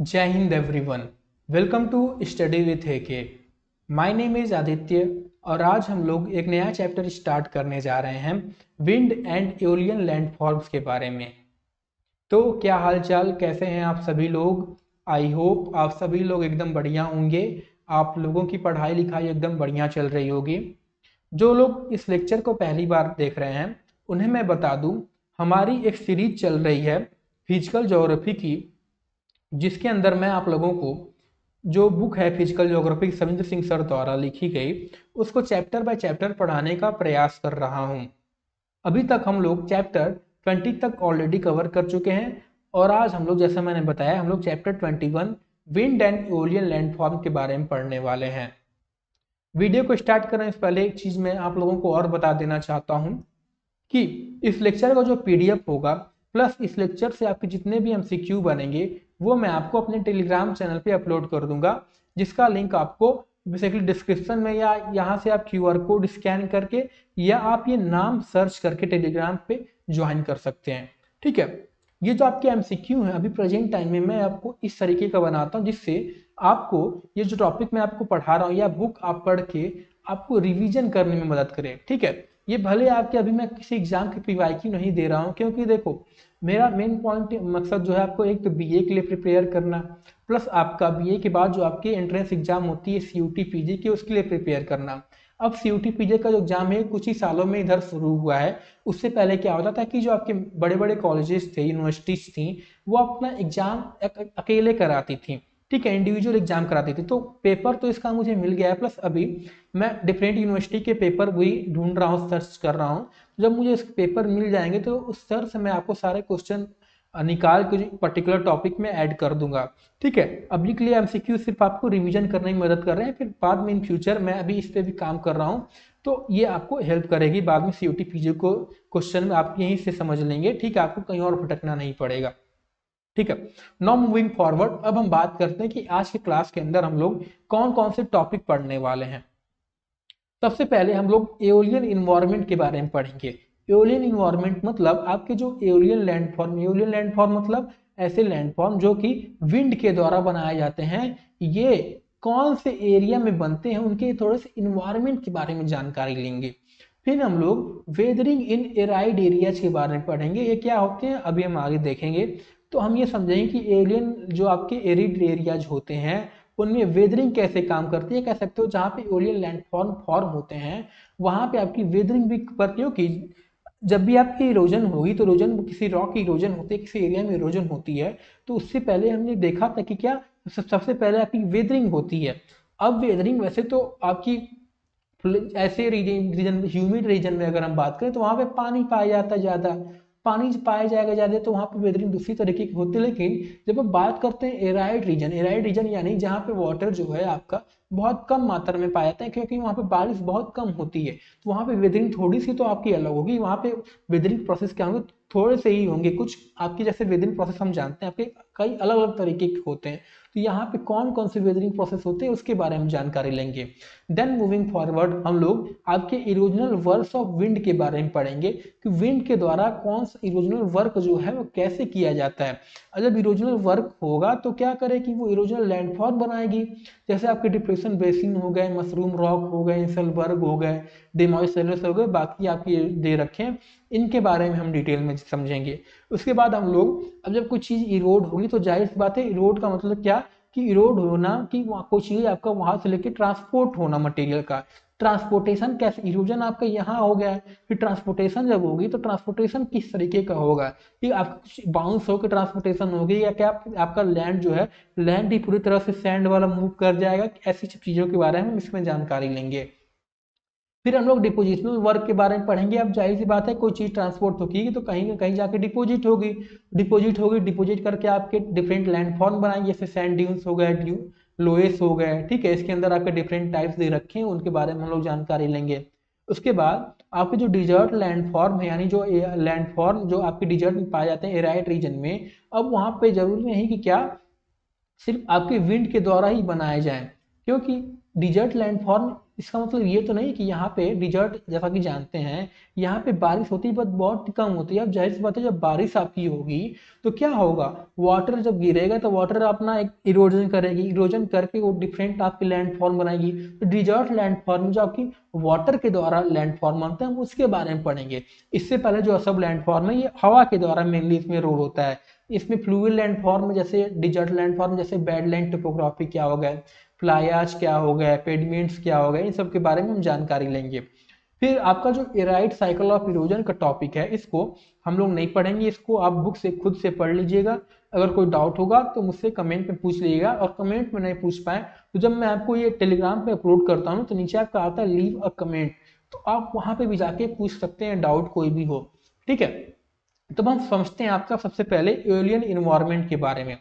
जय Hind everyone. Welcome to study with K. My name is Aditya और आज हम लोग एक नया चैप्टर स्टार्ट करने जा रहे हैं विंड एंड एओलियन लैंडफॉर्म्स के बारे में। तो क्या हालचाल, कैसे हैं आप सभी लोग? आई होप आप सभी लोग एकदम बढ़िया होंगे। आप लोगों की पढ़ाई लिखाई एकदम बढ़िया चल रही होगी। जो लोग इस लेक्चर को पहली बार देख रहे हैं उन्हें मैं बता दूं, हमारी एक सीरीज चल रही है फिजिकल ज्योग्राफी की, जिसके अंदर मैं आप लोगों को जो बुक है physical geography Savindra Singh sir द्वारा लिखी गई उसको चैप्टर बाय चैप्टर पढ़ाने का प्रयास कर रहा हूं। अभी तक हम लोग चैप्टर 20 तक ऑलरेडी कवर कर चुके हैं और आज हम लोग, जैसा मैंने बताया, हम लोग chapter 21 wind and aeolian landform के बारे में पढ़ने वाले हैं। वीडियो को स्टार्ट करने से पहले एक चीज मैं आप लोगों को और बता देना चाहता हूं कि इस लेक्चर का जो पीडीएफ होगा प्लस इस लेक्चर से आपके जितने भी एमसीक्यू बनेंगे वो मैं आपको अपने टेलीग्राम चैनल पे अपलोड कर दूंगा, जिसका लिंक आपको बेसिकली डिस्क्रिप्शन में या यहाँ से आप क्यूआर कोड स्कैन करके या आप ये नाम सर्च करके टेलीग्राम पे ज्वाइन कर सकते हैं। ठीक है, ये जो आपके एमसीक्यू है अभी प्रेजेंट टाइम में मैं आपको इस तरीके का बनाता हूँ जिससे आपको ये जो टॉपिक मैं आपको पढ़ा रहा हूँ या बुक आप पढ़ के आपको रिवीजन करने में मदद करे। ठीक है, ये भले आपके अभी मैं किसी एग्जाम की पीवाईक्यू नहीं दे रहा हूँ, क्योंकि देखो मेरा मेन पॉइंट मकसद जो है आपको एक तो बीए के लिए प्रिपेयर करना, प्लस आपका बीए के बाद जो आपकी एंट्रेंस एग्जाम होती है सीयूटी पीजी की, उसके लिए प्रिपेयर करना। अब सीयूटी पीजे का जो एग्जाम है कुछ ही सालों में इधर शुरू हुआ है। उससे पहले क्या होता था कि जो आपके बड़े बड़े कॉलेजेस थे, यूनिवर्सिटीज थी, वो अपना एग्जाम अकेले कराती थी। ठीक है, इंडिविजुअल एग्जाम कराती थी। तो पेपर तो इसका मुझे मिल गया है, प्लस अभी मैं डिफरेंट यूनिवर्सिटी के पेपर भी ढूंढ रहा हूँ, सर्च कर रहा हूँ। जब मुझे इस पेपर मिल जाएंगे तो उस सर से मैं आपको सारे क्वेश्चन निकाल के पर्टिकुलर टॉपिक में ऐड कर दूंगा। ठीक है, अभी के लिए एमसीक्यू सिर्फ आपको रिवीजन करने में मदद कर रहे हैं, फिर बाद में इन फ्यूचर मैं अभी इस पे भी काम कर रहा हूँ तो ये आपको हेल्प करेगी। बाद में सीयूटी पीजी को क्वेश्चन में आप यहीं से समझ लेंगे। ठीक है, आपको कहीं और भटकना नहीं पड़ेगा। ठीक है, नाउ मूविंग फॉरवर्ड, अब हम बात करते हैं कि आज के क्लास के अंदर हम लोग कौन कौन से टॉपिक पढ़ने वाले हैं। सबसे पहले हम लोग एओलियन इन्वायरमेंट के बारे में पढ़ेंगे। एओलियन इन्वायरमेंट मतलब आपके जो एओलियन लैंडफॉर्म मतलब ऐसे लैंडफॉर्म जो कि विंड के द्वारा बनाए जाते हैं। ये कौन से एरिया में बनते हैं, उनके थोड़े से इन्वायरमेंट के बारे में जानकारी लेंगे। फिर हम लोग वेदरिंग इन एराइड एरियाज के बारे में पढ़ेंगे, ये क्या होते हैं अभी हम आगे देखेंगे। तो हम ये समझेंगे कि एलियन जो आपके एरिड एरियाज होते हैं उनमें वेदरिंग कैसे काम करती है। कह सकते हो जहाँ पे एओलियन लैंडफॉर्म फॉर्म होते हैं वहां पे आपकी वेदरिंग भी करती हो कि जब भी आपकी इरोजन होगी तो इरोजन किसी रॉक की इरोजन होती है, किसी एरिया में इरोजन होती है, तो उससे पहले हमने देखा था कि क्या सबसे पहले आपकी वेदरिंग होती है। अब वेदरिंग वैसे तो आपकी ऐसे रीजन ह्यूमिड रीजन में अगर हम बात करें तो वहां पे पानी पाया जाता है, ज्यादा पानी पाया जाएगा ज्यादा, तो वहां पे वेदरिंग दूसरी तरीके की होती है। लेकिन जब हम बात करते हैं एराइड रीजन यानी जहाँ पे वाटर जो है आपका बहुत कम मात्रा में पाया जाता है, क्योंकि वहाँ पे बारिश बहुत कम होती है, तो वहाँ पे वेदरिंग थोड़ी सी तो आपकी अलग होगी। वहाँ पे वेदरिंग प्रोसेस क्या होंगे, थोड़े से ही होंगे कुछ आपके। जैसे वेदरिंग प्रोसेस हम जानते हैं आपके कई अलग अलग तरीके के होते हैं, तो यहाँ पे कौन कौन से वेदरिंग प्रोसेस होते हैं उसके बारे में जानकारी लेंगे। देन मूविंग फॉरवर्ड हम लोग आपके इरोजनल वर्क्स ऑफ विंड के बारे में पढ़ेंगे कि विंड के द्वारा कौन सा इरोजनल वर्क जो है वो कैसे किया जाता है। और जब इरोजनल वर्क होगा तो क्या करे कि वो इरोजनल लैंडफॉर्म बनाएगी। जैसे आपके डिप्रेशन बेसिन हो गए, मशरूम रॉक हो गए, इंसलबर्ग हो गए, डेमोइसेलस हो गए, बाकी आपके दे रखे हैं, इनके बारे में हम डिटेल में समझेंगे। उसके बाद हम लोग अब जब कोई चीज इरोड होगी तो जाहिर सी बात है, इरोड का मतलब क्या कि इरोड होना कि कोई चीज आपका वहां से लेके ट्रांसपोर्ट होना मटेरियल का। ट्रांसपोर्टेशन कैसे, इरोजन आपका यहाँ हो गया, फिर ट्रांसपोर्टेशन जब होगी तो ट्रांसपोर्टेशन किस तरीके का होगा कि आपका बाउंस होकर ट्रांसपोर्टेशन होगी या क्या आपका लैंड जो है लैंड ही पूरी तरह से सैंड वाला मूव कर जाएगा। ऐसी चीजों के बारे में हम इसमें जानकारी लेंगे। फिर हम लोग डिपोजिशनल वर्क के बारे में पढ़ेंगे। अब जाहिर सी बात है कोई चीज ट्रांसपोर्ट होगी तो कहीं ना कहीं जाके डिपोजिट करके आपके डिफरेंट लैंडफॉर्म बनाएंगे, जैसे सैंड ड्यून्स हो गए, लोएस हो गए। ठीक है, इसके अंदर आपके डिफरेंट टाइप्स दे रखे हैं, उनके बारे में हम लोग जानकारी लेंगे। उसके बाद आपके जो डिजर्ट लैंडफॉर्म है यानी जो लैंडफॉर्म जो आपके डिजर्ट में पाए जाते हैं एराइड रीजन में, अब वहां पे जरूरी नहीं कि क्या सिर्फ आपके विंड के द्वारा ही बनाए जाएं, क्योंकि डिजर्ट लैंडफॉर्म इसका मतलब ये तो नहीं कि यहाँ पे डिजर्ट, जैसा कि जानते हैं यहाँ पे बारिश होती है बट बहुत कम होती है। अब जाहिर सी बात है जब बारिश आपकी होगी तो क्या होगा, वाटर जब गिरेगा तो वाटर अपना एक इरोजन करेगी, इरोजन करके वो डिफरेंट आपकी लैंडफॉर्म बनाएगी। तो डिजर्ट लैंडफॉर्म जो आपकी वाटर के द्वारा लैंडफॉर्म बनते हैं हम उसके बारे में पढ़ेंगे। इससे पहले जो सब लैंडफॉर्म है ये हवा के द्वारा मेनली इसमें रोल होता है। इसमें फ्लूइड लैंडफॉर्म जैसे डिजर्ट लैंडफॉर्म जैसे बेडलैंड टोपोग्राफी क्या हो गया, फ्लायाज क्या हो गया, पेडिमेंट्स क्या हो गया, इन सब के बारे में हम जानकारी लेंगे। फिर आपका जो एराइड साइकिल ऑफ इरोजन का टॉपिक है इसको हम लोग नहीं पढ़ेंगे, इसको आप बुक से खुद से पढ़ लीजिएगा। अगर कोई डाउट होगा तो मुझसे कमेंट में पूछ लीजिएगा, और कमेंट में नहीं पूछ पाए तो जब मैं आपको ये टेलीग्राम पे अपलोड करता हूँ तो नीचे आपका आता है लीव अ कमेंट, तो आप वहाँ पे भी जाके पूछ सकते हैं डाउट कोई भी हो। ठीक है, तो हम समझते हैं आपका सबसे पहले एलियन इन्वायरमेंट के बारे में।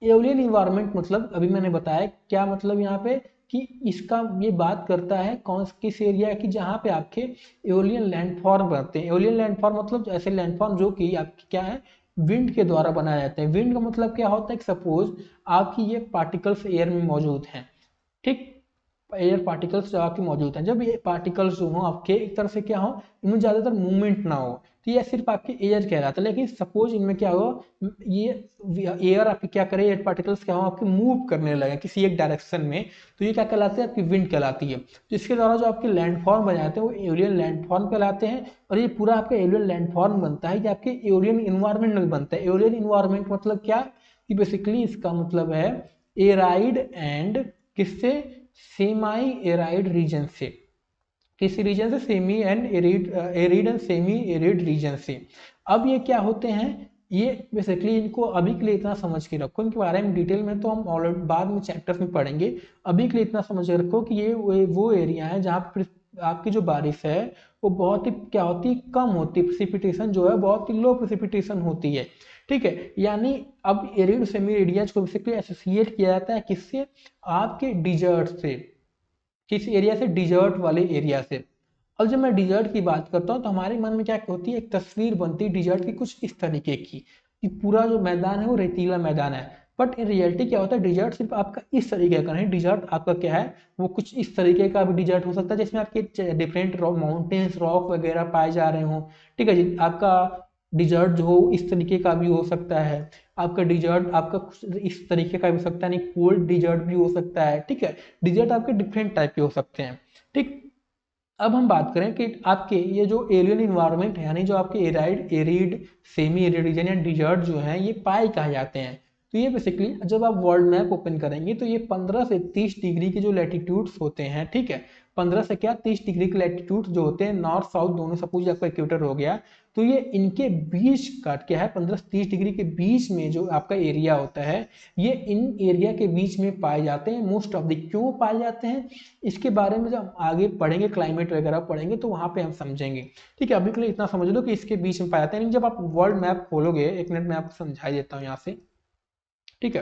एलियन इन्वायरमेंट मतलब अभी मैंने बताया क्या मतलब यहाँ पे, कि इसका ये बात करता है कौन किस एरिया की जहाँ पे आपके एलियन लैंडफॉर्म बनते हैं। एलियन लैंडफॉर्म मतलब ऐसे लैंडफॉर्म जो कि आपके क्या है, विंड के द्वारा बनाए जाते हैं। विंड का मतलब क्या होता है, सपोज आपकी ये पार्टिकल्स एयर में मौजूद हैं, ठीक, एयर पार्टिकल्स जो आपके मौजूद हैं, जब ये पार्टिकल्स जो हो आपके एक तरह से क्या हो, इनमें ज़्यादातर मूवमेंट ना हो तो ये सिर्फ आपके एयर कहलाता है। लेकिन सपोज इनमें क्या हो, ये एयर आपके क्या करे, एयर पार्टिकल्स क्या हो आपके मूव करने लगे किसी एक डायरेक्शन में, तो ये क्या कहलाते हैं, आपकी विंड कहलाती है। तो इसके द्वारा जो आपके लैंडफॉर्म बन जाते हैं वो एलियन लैंडफॉर्म कहलाते हैं। और ये पूरा आपका एलियन लैंडफॉर्म बनता है, ये आपके एलियन इन्वायरमेंट में बनता है। एलियन इन्वायरमेंट मतलब क्या, कि बेसिकली इसका मतलब है एराइड एंड किससे, सेमाई एराइड रीजन से, किस रीजन से, semi and arid, arid and semi arid region से। अब ये क्या होते हैं, ये बेसिकली इनको अभी के लिए इतना समझ के रखो, इनके बारे में डिटेल में तो हम ऑलरेडी बाद में चैप्टर्स में पढ़ेंगे। अभी के लिए इतना समझ के रखो कि ये वो एरिया है जहाँ पर आपकी जो बारिश है वो बहुत ही क्या होती है, कम होती है, प्रेसिपिटेशन जो है बहुत ही लो प्रेसिपिटेशन होती है। ठीक है, यानी अब एरिड सेमी एरियाज को बेसिकली एसोसिएट किया जाता है किससे, आपके डिजर्ट से, किस एरिया से, डिजर्ट वाले एरिया से। अब जब मैं डिजर्ट की बात करता हूँ तो हमारे मन में क्या होती है, एक तस्वीर बनती है डिजर्ट की कुछ इस तरीके की, कि पूरा जो मैदान है वो रेतीला मैदान है। बट इन रियलिटी क्या होता है, डिजर्ट सिर्फ आपका इस तरीके का नहीं, डिजर्ट आपका क्या है, वो कुछ इस तरीके का भी डिजर्ट हो सकता है जिसमें आपके डिफरेंट माउंटेन्स रॉक वगैरह पाए जा रहे हों। ठीक है जी, आपका डिजर्ट जो हो इस तरीके का भी हो सकता है, आपका डिजर्ट आपका कुछ इस तरीके का भी हो सकता है, नहीं कोल्ड डिजर्ट भी हो सकता है। ठीक है, डिजर्ट आपके डिफरेंट टाइप के हो सकते हैं। ठीक, अब हम बात करें कि आपके ये जो एलियन इन्वायरमेंट है, यानी जो आपके arid, arid, semi arid region या डिजर्ट जो हैं ये पाए कहा जाते हैं। तो ये बेसिकली जब आप वर्ल्ड मैप ओपन करेंगे तो ये 15 से 30 डिग्री के जो लैटिट्यूड्स होते हैं, ठीक है, 15 से क्या 30 डिग्री के लैटिट्यूड जो होते हैं नॉर्थ साउथ दोनों, सपोज आपका इक्वेटर हो गया, तो ये इनके बीच का क्या है, 15 से 30 डिग्री के बीच में जो आपका एरिया होता है ये इन एरिया के बीच में पाए जाते हैं मोस्ट ऑफ द। क्यों पाए जाते हैं, इसके बारे में जब आगे पढ़ेंगे, क्लाइमेट वगैरह पढ़ेंगे तो वहां पे हम समझेंगे। ठीक है, अभी के लिए इतना समझ लो कि इसके बीच में पाए जाते हैं। जब आप वर्ल्ड मैप खोलोगे, एक मिनट में आपको समझाई देता हूँ यहाँ से। ठीक है,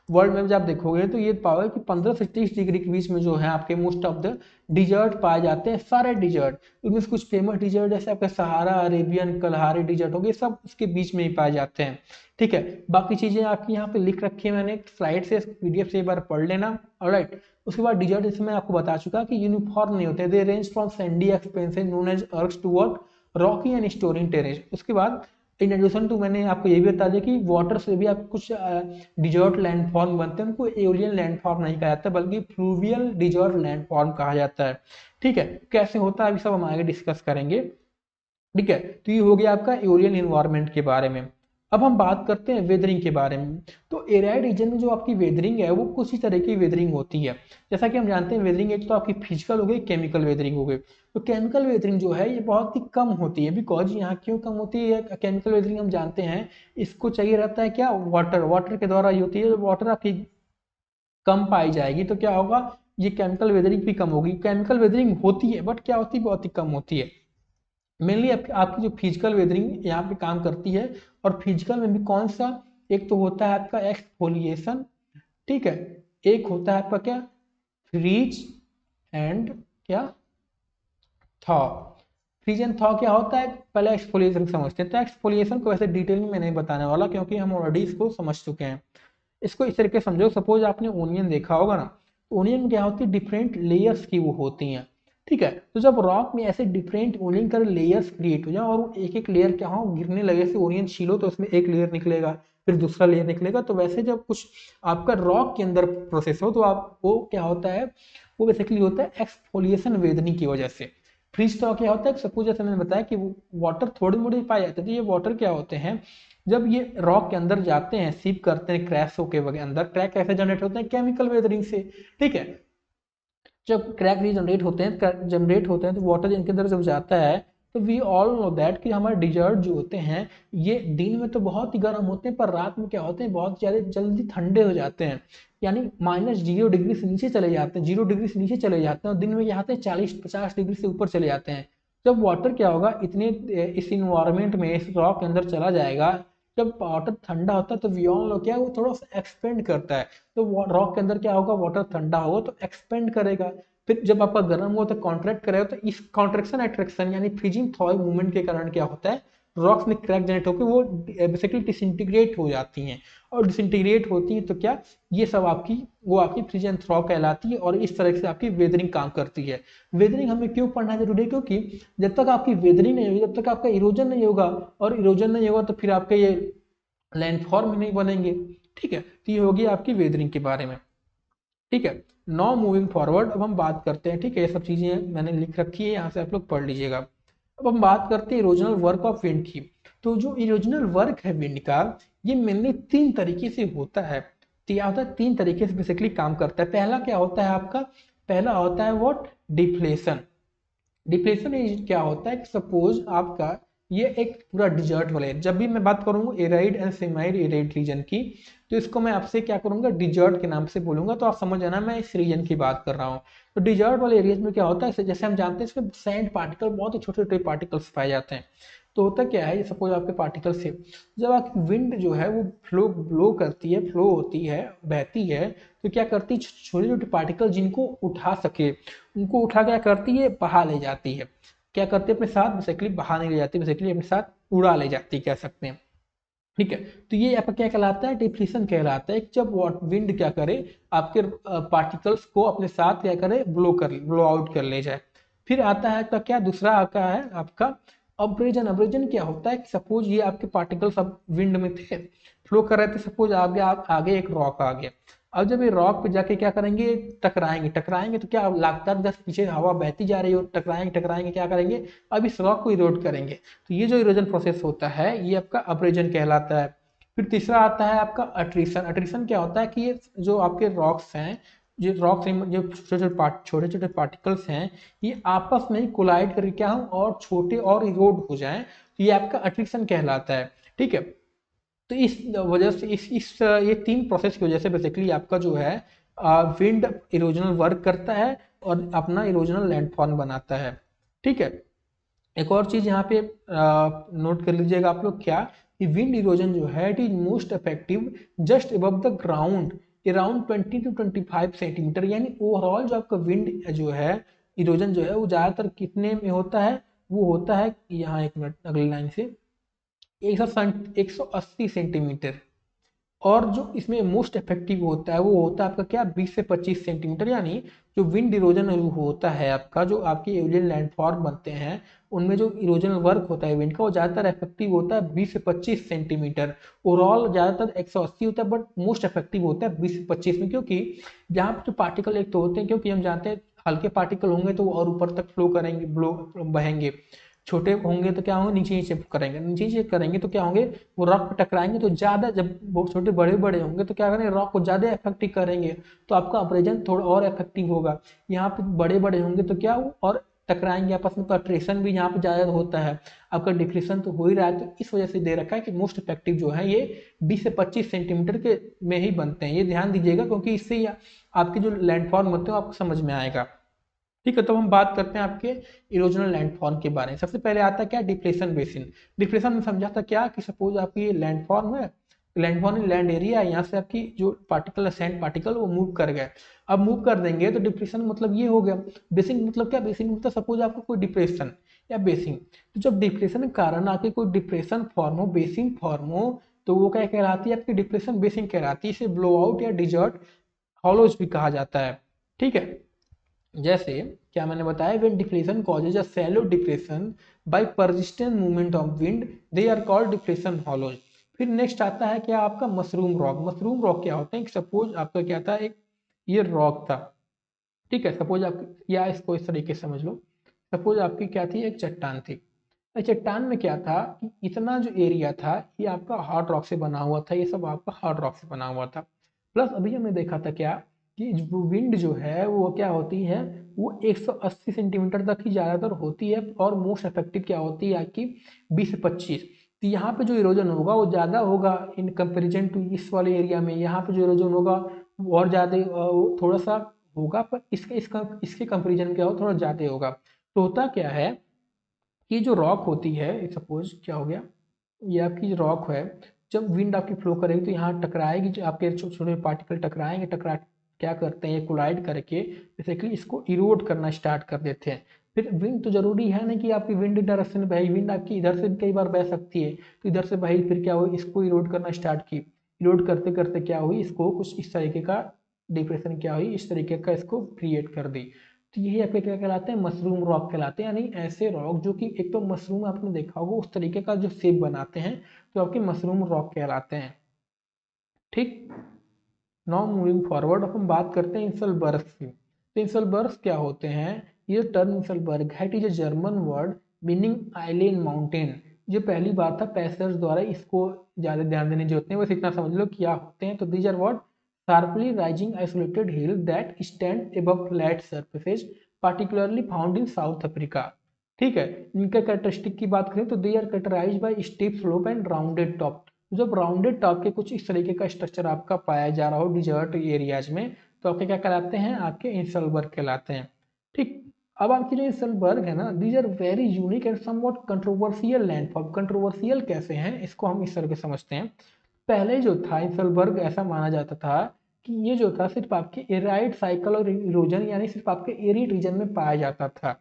वर्ल्ड मैप जब आप देखोगे तो ये पाओगे कि 15 से 30 डिग्री के बीच में जो है आपके मोस्ट ऑफ द डिजर्ट पाए जाते हैं, सारे डिजर्ट। इनमें से कुछ फेमस डिजर्ट जैसे आपका सहारा, अरेबियन, कलहारी डिजर्ट हो गए, सब उसके बीच में ही पाए जाते हैं। ठीक है, बाकी चीजें आपकी यहाँ पे लिख रखी है मैंने स्लाइड से, पीडीएफ से एक बार पढ़ लेना। ऑलराइट, उसके बाद डिजर्ट जैसे मैं आपको बता चुका कि यूनिफॉर्म नहीं होते, they range from sandy expanses known as ergs to what, rocky and stony terraces. उसके बाद इन एडिशन टू मैंने आपको ये भी बता दिया कि वाटर से भी आप कुछ डिजर्ट लैंडफॉर्म बनते हैं, उनको एलियन लैंडफॉर्म नहीं कहा जाता बल्कि फ्लूवियल डिजर्ट लैंडफॉर्म कहा जाता है। ठीक है, कैसे होता है अभी सब हम आगे डिस्कस करेंगे। ठीक है, तो ये हो गया आपका एलियन इन्वायरमेंट के बारे में। अब हम बात करते हैं वेदरिंग के बारे में। तो एराइड रीजन में जो आपकी वेदरिंग है वो कुछ ही तरह की वेदरिंग होती है। जैसा कि हम जानते हैं वेदरिंग एक तो आपकी फिजिकल हो गई, केमिकल वेदरिंग हो गई। तो केमिकल वेदरिंग जो है ये बहुत ही कम होती है। बिकॉज यहाँ क्यों कम होती है, केमिकल वेदरिंग हम जानते हैं इसको चाहिए रहता है क्या, वाटर, वाटर के द्वारा ही होती है। वाटर आपकी कम पाई जाएगी तो क्या होगा, ये केमिकल वेदरिंग भी कम होगी। केमिकल वेदरिंग होती है बट क्या होती है, बहुत ही कम होती है। मेनली आपकी जो फिजिकल वेदरिंग यहाँ पे काम करती है। और फिजिकल में भी कौन सा, एक तो होता है आपका एक्सफोलिएशन, ठीक है, एक होता है आपका क्या, फ्रीज एंड क्या, थॉ। फ्रीज एंड थॉ क्या होता है, पहले एक्सफोलिएशन समझते हैं। तो एक्सफोलिएशन को वैसे डिटेल में मैं नहीं बताने वाला क्योंकि हम ऑलरेडी इसको समझ चुके हैं। इसको इस तरीके से समझो, सपोज आपने ओनियन देखा होगा ना, ओनियन में क्या होती है, डिफरेंट लेयर्स की वो होती हैं, ठीक है। तो जब रॉक में ऐसे डिफरेंट ओनियन का लेयर्स क्रिएट हो जाए और वो एक एक लेयर क्या हो गिरने लगे, से ओनियन छीलो तो उसमें एक लेयर निकलेगा, फिर दूसरा लेयर निकलेगा, तो वैसे जब कुछ आपका रॉक के अंदर प्रोसेस हो तो आप वो क्या होता है, वो बेसिकली होता है एक्सफोलिएशन वेदनिंग की वजह से। फ्रीज तो क्या होता है, सपोज जैसे मैंने बताया कि वाटर थोड़ी मोड़ी पाए जाते हैं, तो ये वाटर क्या होते हैं, जब ये रॉक के अंदर जाते हैं, सीप करते हैं क्रैश होके वगैरह अंदर, क्रैक कैसे जनरेट होते हैं, केमिकल वेदरिंग से, ठीक है। जब क्रैक जनरेट होते हैं तो वाटर इनके अंदर जब जाता है, तो वी ऑल नो दैट कि हमारे डिजर्ट जो होते हैं ये दिन में तो बहुत ही गर्म होते हैं, पर रात में क्या होते हैं, बहुत ज़्यादा जल्दी ठंडे हो जाते हैं, यानी -0 डिग्री से नीचे चले जाते हैं, 0 डिग्री से नीचे चले जाते हैं, और दिन में क्या होते हैं 40-50 डिग्री से ऊपर चले जाते हैं। जब वाटर क्या होगा इतने इस इन्वायरमेंट में, इस रॉक के अंदर चला जाएगा, जब वाटर ठंडा होता है तो वी ऑल नो क्या है, वो थोड़ा सा एक्सपेंड करता है, तो रॉक के अंदर क्या होगा, वाटर ठंडा होगा तो एक्सपेंड करेगा, फिर जब आपका गर्म हो तो कॉन्ट्रैक्ट करेगा, तो इस कॉन्ट्रेक्शन एट्रैक्शन यानी फ्रीजिंग थॉय मूवमेंट के कारण क्या होता है, रॉक्स में क्रैक जनरेट होकर वो बेसिकली डिसइंटीग्रेट हो जाती हैं, और डिसइंटीग्रेट होती हैं तो क्या, ये सब आपकी वो आपकी फ्रीज एंड थ्रॉ कहलाती है, और इस तरह से आपकी वेदरिंग काम करती है। वेदरिंग हमें क्यों पढ़ना जरूरी है, क्योंकि जब तक आपकी वेदरिंग नहीं होगी, जब तक आपका इरोजन नहीं होगा, और इरोजन नहीं होगा तो फिर आपके ये लैंडफॉर्म नहीं बनेंगे, ठीक है। तो ये होगी आपकी वेदरिंग के बारे में, ठीक है। नाउ मूविंग फॉरवर्ड, अब हम बात करते हैं, ठीक है, ये सब चीजें मैंने लिख रखी है यहाँ से, आप लोग पढ़ लीजिएगा। अब हम बात करते हैं इरोजनल वर्क ऑफ विंड की। तो जो इरोजनल वर्क है विंड का, ये मेनली 3 तरीके से होता है, तो क्या होता है, 3 तरीके से बेसिकली काम करता है। पहला क्या होता है आपका, पहला होता है व्हाट, डिफ्लेशन। डिप्रेशन क्या होता है कि सपोज आपका ये एक पूरा डिजर्ट वाले, जब भी मैं बात करूंगा arid and semi arid region की, तो इसको मैं आपसे क्या करूंगा, डिजर्ट के नाम से बोलूंगा, तो आप समझ जाना मैं इस रीजन की बात कर रहा हूँ। तो डिजर्ट वाले एरियाज में क्या होता है, जैसे हम जानते हैं इसमें सैंड पार्टिकल, बहुत ही छोटे छोटे पार्टिकल्स पाए जाते हैं। तो होता क्या है, सपोज आपके पार्टिकल से जब आपकी विंड जो है वो ब्लो करती है, फ्लो होती है, बहती है, तो क्या करती है, छोटे छोटे पार्टिकल जिनको उठा सके उनको उठा क्या करती है, बहा ले जाती है, क्या करती है अपने साथ, बेसिकली बहा नहीं ले जाती, बेसिकली अपने साथ उड़ा ले जाती है, कह सकते हैं, ठीक है। तो ये आपका क्या कहलाता है, डिफ्लेशन कहलाता है, जब विंड क्या करे, आपके पार्टिकल्स को अपने साथ क्या करे, ब्लो आउट कर ले जाए। फिर आता है आपका क्या, दूसरा आता है आपका अब्रेजन। अब्रेजन क्या होता है कि सपोज ये आपके पार्टिकल्स अब विंड में थे, फ्लो कर रहे थे, सपोज आगे एक रॉक आ गया, अब जब ये रॉक पे जाके क्या करेंगे, टकराएंगे, टकराएंगे तो क्या लगता है, पीछे हवा बहती जा रही है, टकराएंगे टकराएंगे क्या करेंगे, अब इस रॉक को इरोड करेंगे, तो ये जो इरोजन प्रोसेस होता है ये आपका अब्रेजन कहलाता है। फिर तीसरा आता है आपका अट्रीशन। अट्रीशन क्या होता है कि ये जो आपके रॉक्स हैं, जो रॉक्स जो छोटे छोटे पार्टिकल्स हैं, ये आपस में ही कोलाइड करके क्या हो और छोटे और इरोड हो जाएं, तो ये आपका अट्रिशन कहलाता है, ठीक है। तो इस वजह से इस ये 3 प्रोसेस की वजह से बेसिकली आपका जो है विंड इरोजनल वर्क करता है और अपना इरोजनल लैंडफॉर्म बनाता है, ठीक है। एक और चीज यहाँ पे नोट कर लीजिएगा आप लोग, क्या कि विंड इरोजन जो है it is most effective just above the ground around 20 to 25 centimetre, यानी ओवरऑल जो आपका विंड जो है इरोजन जो है वो ज्यादातर कितने में होता है, वो होता है यहाँ, एक मिनट अगली लाइन से, 180 सेंटीमीटर। और जो इसमें मोस्ट इफेक्टिव होता है वो होता है आपका क्या, 20 से 25 सेंटीमीटर, यानी जो विंड इरोजन होता है आपका, जो आपके एवियन लैंडफॉर्म बनते हैं उनमें जो इरोजनल वर्क होता है विंड का, वो ज़्यादातर इफेक्टिव होता है 20 से 25 सेंटीमीटर। ओवरऑल ज़्यादातर 180 होता है, बट मोस्ट इफेक्टिव होता है 20 से 25 में, क्योंकि यहाँ पर जो पार्टिकल एक तो होते हैं, क्योंकि हम जानते हैं हल्के पार्टिकल होंगे तो वो और ऊपर तक फ्लो करेंगे, बहेंगे, छोटे होंगे तो क्या होंगे, नीचे नीचे करेंगे, नीचे नीचे करेंगे तो क्या होंगे, वो रॉक पे टकराएंगे, तो ज्यादा जब वो छोटे बड़े बड़े होंगे तो क्या करेंगे, रॉक को ज्यादा इफेक्टिव करेंगे, तो आपका अब्रेजन थोड़ा और इफेक्टिव होगा। यहाँ पे बड़े बड़े होंगे तो क्या वो और टकराएंगे आपस में, तो अट्रेशन भी यहाँ पे ज्यादा होता है, आपका डिफ्लेशन तो हो ही रहा है, तो इस वजह से दे रखा है कि मोस्ट इफेक्टिव जो है ये 20 से 25 सेंटीमीटर के में ही बनते हैं, ये ध्यान दीजिएगा, क्योंकि इससे आपके जो लैंडफॉर्म होते हैं आपको समझ में आएगा, ठीक है। तो हम बात करते हैं आपके इरोजनल लैंडफॉर्म के बारे में। सबसे पहले आता है क्या, डिप्रेशन बेसिन। डिप्रेशन में समझा था क्या कि सपोज आपकी लैंडफॉर्म है, लैंडफॉर्म लैंड एरिया है, यहाँ से आपकी जो पार्टिकल है सैंड पार्टिकल वो मूव कर गए, अब मूव कर देंगे तो डिप्रेशन मतलब ये हो गया। बेसिन मतलब क्या, बेसिन मतलब सपोज आपको कोई डिप्रेशन या बेसिन, तो जब डिप्रेशन के कारण आपके कोई डिप्रेशन फॉर्म हो, बेसिन फॉर्म हो, तो वो क्या कहलाती है, आपकी डिप्रेशन बेसिन कहलाती है। इसे ब्लो आउट या डिजर्ट हॉलोज भी कहा जाता है, ठीक है। जैसे क्या मैंने बताया, when depression causes a shallow depression by persistent movement of wind, they are called depression hollows. फिर नेक्स्ट आता है क्या आपका मशरूम रॉक। मशरूम रॉक क्या होते हैं, सपोज आपका क्या था, एक ये रॉक था, ठीक है, सपोज आप, या इसको इस तरीके से समझ लो, सपोज आपकी क्या थी, एक चट्टान थी। चट्टान में क्या था कि इतना जो एरिया था ये आपका हार्ड रॉक से बना हुआ था, ये सब आपका हार्ड रॉक से बना हुआ था। प्लस अभी हमने देखा था क्या कि विंड जो है वो क्या होती है, वो 180 सेंटीमीटर तक ही ज़्यादातर होती है, और मोस्ट इफेक्टिव क्या होती है आपकी 20 से 25। तो यहाँ पे जो इरोजन होगा वो ज़्यादा होगा इन कंपेरिजन टू इस वाले एरिया में। यहाँ पे जो इरोजन होगा वो और ज़्यादा थोड़ा सा होगा, पर इसके कंपेरिजन क्या हो, थोड़ा ज़्यादा होगा। तो होता क्या है कि जो रॉक होती है, सपोज क्या हो गया, ये आपकी जो रॉक है, जब विंड आपकी फ्लो करेगी तो यहाँ टकराएगी, जो आपके छोटे छोटे पार्टिकल टकराएंगे, टकरा क्या करते हैं, कोलाइड करके बेसिकली इसको इरोड करना स्टार्ट कर देते हैं। फिर विंड तो जरूरी है नहीं कि आपकी विंड डायरेक्शन में बहेगी, विंड आपकी इधर से भी कई बार बह सकती है, तो इधर से बही, फिर क्या हुई, इसको इरोड करना स्टार्ट की। इरोड करते करते क्या हुई, इसको कुछ इस तरीके का डिप्रेशन क्या हुई, इस तरीके का इसको क्रिएट कर दी। तो यही आपके क्या कहलाते हैं, मशरूम रॉक कहलाते हैं, यानी ऐसे रॉक जो कि एक तो मशरूम आपने देखा होगा उस तरीके का जो शेप बनाते हैं, तो आपके मशरूम रॉक कहलाते हैं। ठीक। नाउ मूविंग फॉरवर्ड, अब हम बात करते हैं इंसलबर्ग की। तो इंसलबर्ग क्या होते हैं, ये टर्म इंसलबर्ग है, it is a German word meaning island mountain. जो पहली बार था पैसर्स द्वारा, इसको ज्यादा ध्यान देने जो होते हैं, बस इतना समझ लो क्या होते हैं। तो these are what, sharply rising isolated hill that stand above flat surfaces, particularly found in South Africa. ठीक है। इनका कैरेक्टरिस्टिक की बात करें तो they are characterized by steep slope and rounded top. जब राउंडेड टॉप के कुछ इस तरीके का स्ट्रक्चर आपका पाया जा रहा हो डिजर्ट एरियाज में, तो आपके क्या कहलाते हैं, आपके इंसलबर्ग कहलाते हैं। ठीक। अब आपकी जो इंसलबर्ग है ना, these are very unique and somewhat controversial landform. Controversial कैसे हैं इसको हम इस तरह के समझते हैं। पहले जो था इंसलबर्ग, ऐसा माना जाता था कि ये जो था सिर्फ आपके एराइड साइकिल और इरोजन, यानी सिर्फ आपके एरिड रीजन में पाया जाता था।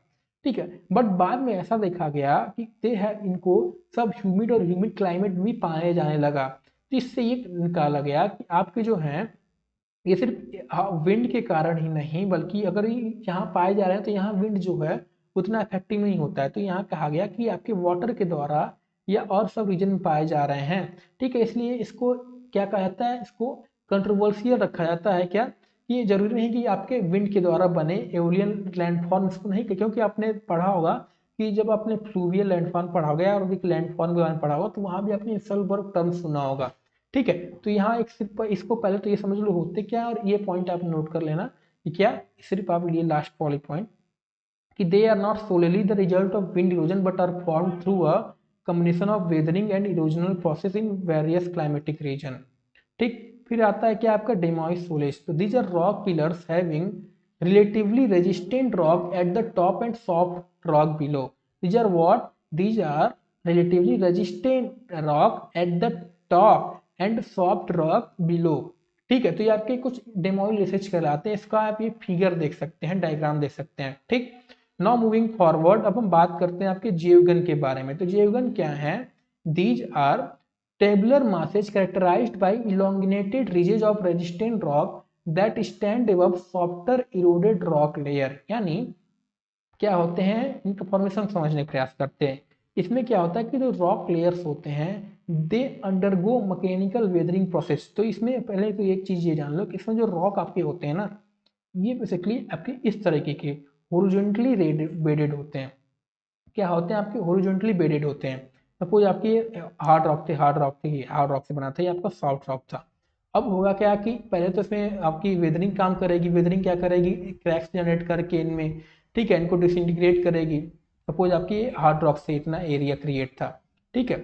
ठीक है। बट बाद में ऐसा देखा गया कि दे है इनको सब ह्यूमिड और ह्यूमिड क्लाइमेट में भी पाए जाने लगा। तो इससे ये निकाला गया कि आपके जो हैं ये सिर्फ विंड के कारण ही नहीं, बल्कि अगर यहाँ पाए जा रहे हैं तो यहाँ विंड जो है उतना इफेक्टिव नहीं होता है। तो यहाँ कहा गया कि आपके वाटर के द्वारा या और सब रीजन में पाए जा रहे हैं। ठीक है। इसलिए इसको क्या कहा जाता है, इसको कंट्रोवर्शियल रखा जाता है। क्या, ये जरूरी नहीं कि आपके विंड के द्वारा बने एओलियन लैंडफॉर्म, इसको नहीं, क्योंकि आपने पढ़ा होगा कि जब आपने फ्लूवियल लैंडफॉर्म पढ़ा होगा और लैंडफॉर्म के बारे में पढ़ा होगा, तो वहां भी आपने इंसलबर्ग टर्म सुना होगा। ठीक है। तो यहाँ एक सिर्फ इसको पहले तो ये समझ लो होते क्या है, और ये पॉइंट आप नोट कर लेना कि क्या, सिर्फ आप लिए लास्ट वाले पॉइंट कि they are not solely the result of wind erosion but are form through a combination of weathering and erosional process in various climatic region. ठीक। फिर आता है क्या आपका डेमोइस सोलेस। तो these are rock pillars having relatively resistant rock at the top and soft rock below. These are what? These are relatively resistant rock at the top and soft rock below. ठीक है। तो ये आपके कुछ डेमोइल research कहलाते हैं, इसका आप ये फिगर देख सकते हैं, डायग्राम देख सकते हैं। ठीक। नाउ मूविंग फॉरवर्ड, अब हम बात करते हैं आपके जेवगन के बारे में। तो जेवगन क्या है, these are tabular masses characterized by elongated ridges of resistant rock that stand above softer eroded rock layer। यानी क्या होते हैं, इनका फॉर्मेशन समझने का प्रयास करते हैं। इसमें क्या होता है कि जो रॉक लेयर्स होते हैं they undergo mechanical weathering process. तो इसमें पहले तो एक चीज ये जान लो कि इसमें जो रॉक आपके होते हैं ना, ये बेसिकली आपके इस तरीके के हॉरिजॉन्टली बेडेड होते हैं। क्या होते हैं, आपके हॉरिजॉन्टली बेडेड होते हैं। सपोज आपके हार्ड रॉक थे, हार्ड रॉक से बना था, ये आपका सॉफ्ट रॉक था। अब होगा क्या कि पहले तो इसमें आपकी वेदरिंग काम करेगी। वेदरिंग क्या करेगी, क्रैक्स जनरेट करके इनमें, ठीक है, इनको डिसइंटीग्रेट करेगी। सपोज आपकी हार्ड रॉक से इतना एरिया क्रिएट था। ठीक है।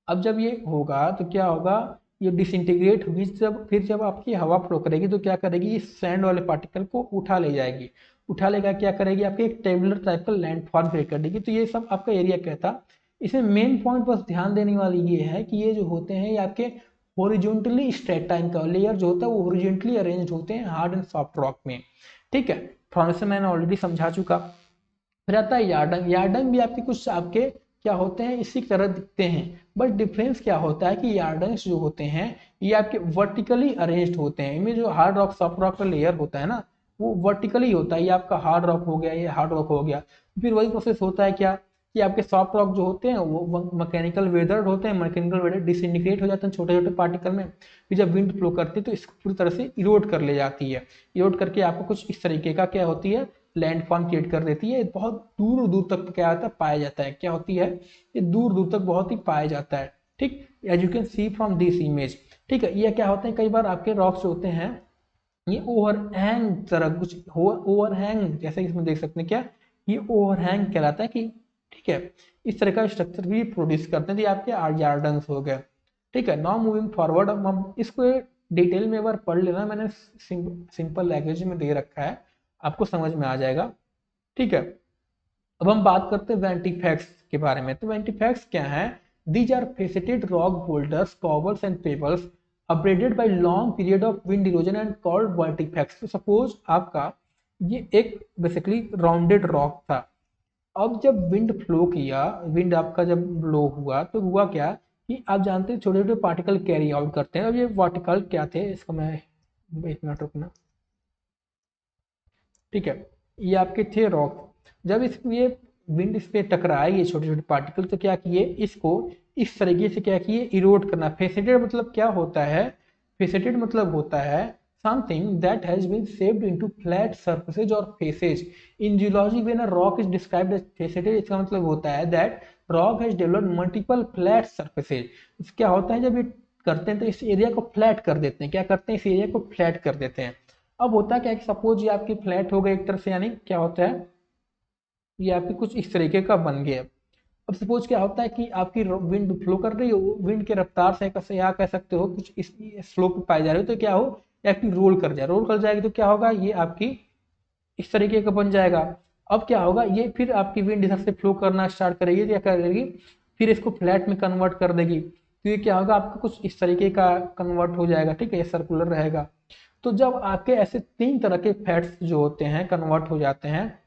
अब जब ये होगा तो क्या होगा, ये डिसइंटीग्रेट हुई, जब फिर जब आपकी हवा फ्लो करेगी तो क्या करेगी, इस सैंड वाले पार्टिकल को उठा ले जाएगी। उठा लेगा क्या करेगी, आपके एक टेबुलर टाइप का लैंडफॉर्म क्रिएट कर देगी। तो ये सब आपका एरिया कहता। इसमें मेन पॉइंट बस ध्यान देने वाली ये है कि ये जो होते हैं ये आपके हॉरिजॉन्टली स्ट्रेटा, इनका लेयर जो होता है वो हॉरिजॉन्टली अरेंज होते हैं हार्ड एंड सॉफ्ट रॉक में। ठीक है। फॉर्मेशन मैंने ऑलरेडी समझा चुका। फिर आता है यार्डंग। यार्डंग भी आपके कुछ आपके क्या होते हैं, इसी की तरह दिखते हैं, बट डिफरेंस क्या होता है कि यार्डंग्स जो होते हैं ये आपके वर्टिकली अरेंज्ड होते हैं। इनमें जो हार्ड रॉक सॉफ्ट रॉक का लेयर होता है ना, वो वर्टिकली होता है, ये आपका हार्ड रॉक हो गया, ये हार्ड रॉक हो गया। फिर वही प्रोसेस होता है क्या कि आपके सॉफ्ट रॉक जो होते हैं वो मैकेनिकल वेदर्ड होते हैं, मैकेनिकल वेदर डिसइंटीग्रेट हो जाते हैं छोटे छोटे पार्टिकल में। फिर जब विंड फ्लो करती है तो इसको पूरी तरह से इरोड कर ले जाती है, इरोड करके आपको कुछ इस तरीके का क्या होती है लैंडफॉर्म क्रिएट कर देती है। बहुत दूर दूर तक क्या होता है पाया जाता है, क्या होती है ये दूर दूर तक बहुत ही पाया जाता है। ठीक, as you can see from this image. ठीक है, ये क्या होते हैं कई बार आपके रॉक्स होते हैं ये ओवरहैंग तरह कुछ ओवरहैंग, जैसे इसमें देख सकते हैं क्या ये ओवरहैंग कहलाता है कि ठीक है इस तरह का स्ट्रक्चर भी प्रोड्यूस करते हैं। तो ये आपके आर्जार्डन्स हो गए। ठीक है, नाउ मूविंग फॉरवर्ड हम इसको डिटेल में एक बार पढ़ लेना, मैंने सिंपल लैंग्वेज में दे रखा है, आपको समझ में आ जाएगा। ठीक है, अब हम बात करते हैं वेंटिफैक्ट्स के बारे में। तो वेंटिफैक्ट्स क्या है? These are faceted rock boulders, cobbles and pebbles abraded by long period of wind erosion and called ventifacts. तो सपोज आपका ये एक बेसिकली राउंडेड रॉक था। अब जब विंड फ्लो किया, विंड आपका जब ब्लो हुआ तो हुआ क्या कि आप जानते हैं छोटे छोटे पार्टिकल कैरी आउट करते हैं। अब ये पार्टिकल क्या थे, इसको मैं एक मिनट रुकना। ठीक है, ये आपके थे रॉक। जब इस ये विंड इस पे टकराए ये छोटे छोटे पार्टिकल, तो क्या किए इसको इस तरीके से क्या किए इरोड करना। फेसेटेड मतलब क्या होता है? फेसेटेड मतलब होता है something that has been shaped into flat surfaces और faces. In geology when a rock is described as faceted, इसका मतलब होता है that rock has developed multiple flat surfaces. क्या होता है जब ये करते हैं तो इस एरिया को फ्लैट कर देते हैं। क्या करते हैं? इस एरिया को फ्लैट कर देते हैं। अब होता क्या है कि सपोज ये आपकी फ्लैट हो गई एक तरफ से, यानी क्या होता है ये आपकी कुछ इस तरीके का बन गया। अब सपोज क्या होता है कि आपकी विंड फ्लो कर रही हो, विंड के रफ्तार से कैसे यहाँ कह सकते हो कुछ इस स्लोप पे पाई जा रही हो, तो क्या हो ये आपकी रोल कर जाए, रोल कर जाएगी तो क्या होगा ये आपकी इस तरीके का बन जाएगा। अब क्या होगा ये फिर आपकी विंड इधर से फ्लो करना स्टार्ट करेगी तो क्या करेगी फिर इसको फ्लैट में कन्वर्ट कर देगी। तो ये क्या होगा आपका कुछ इस तरीके का कन्वर्ट हो जाएगा। ठीक है, ये सर्कुलर रहेगा। तो जब आपके ऐसे तीन तरह के फैट्स जो होते हैं कन्वर्ट हो जाते हैं,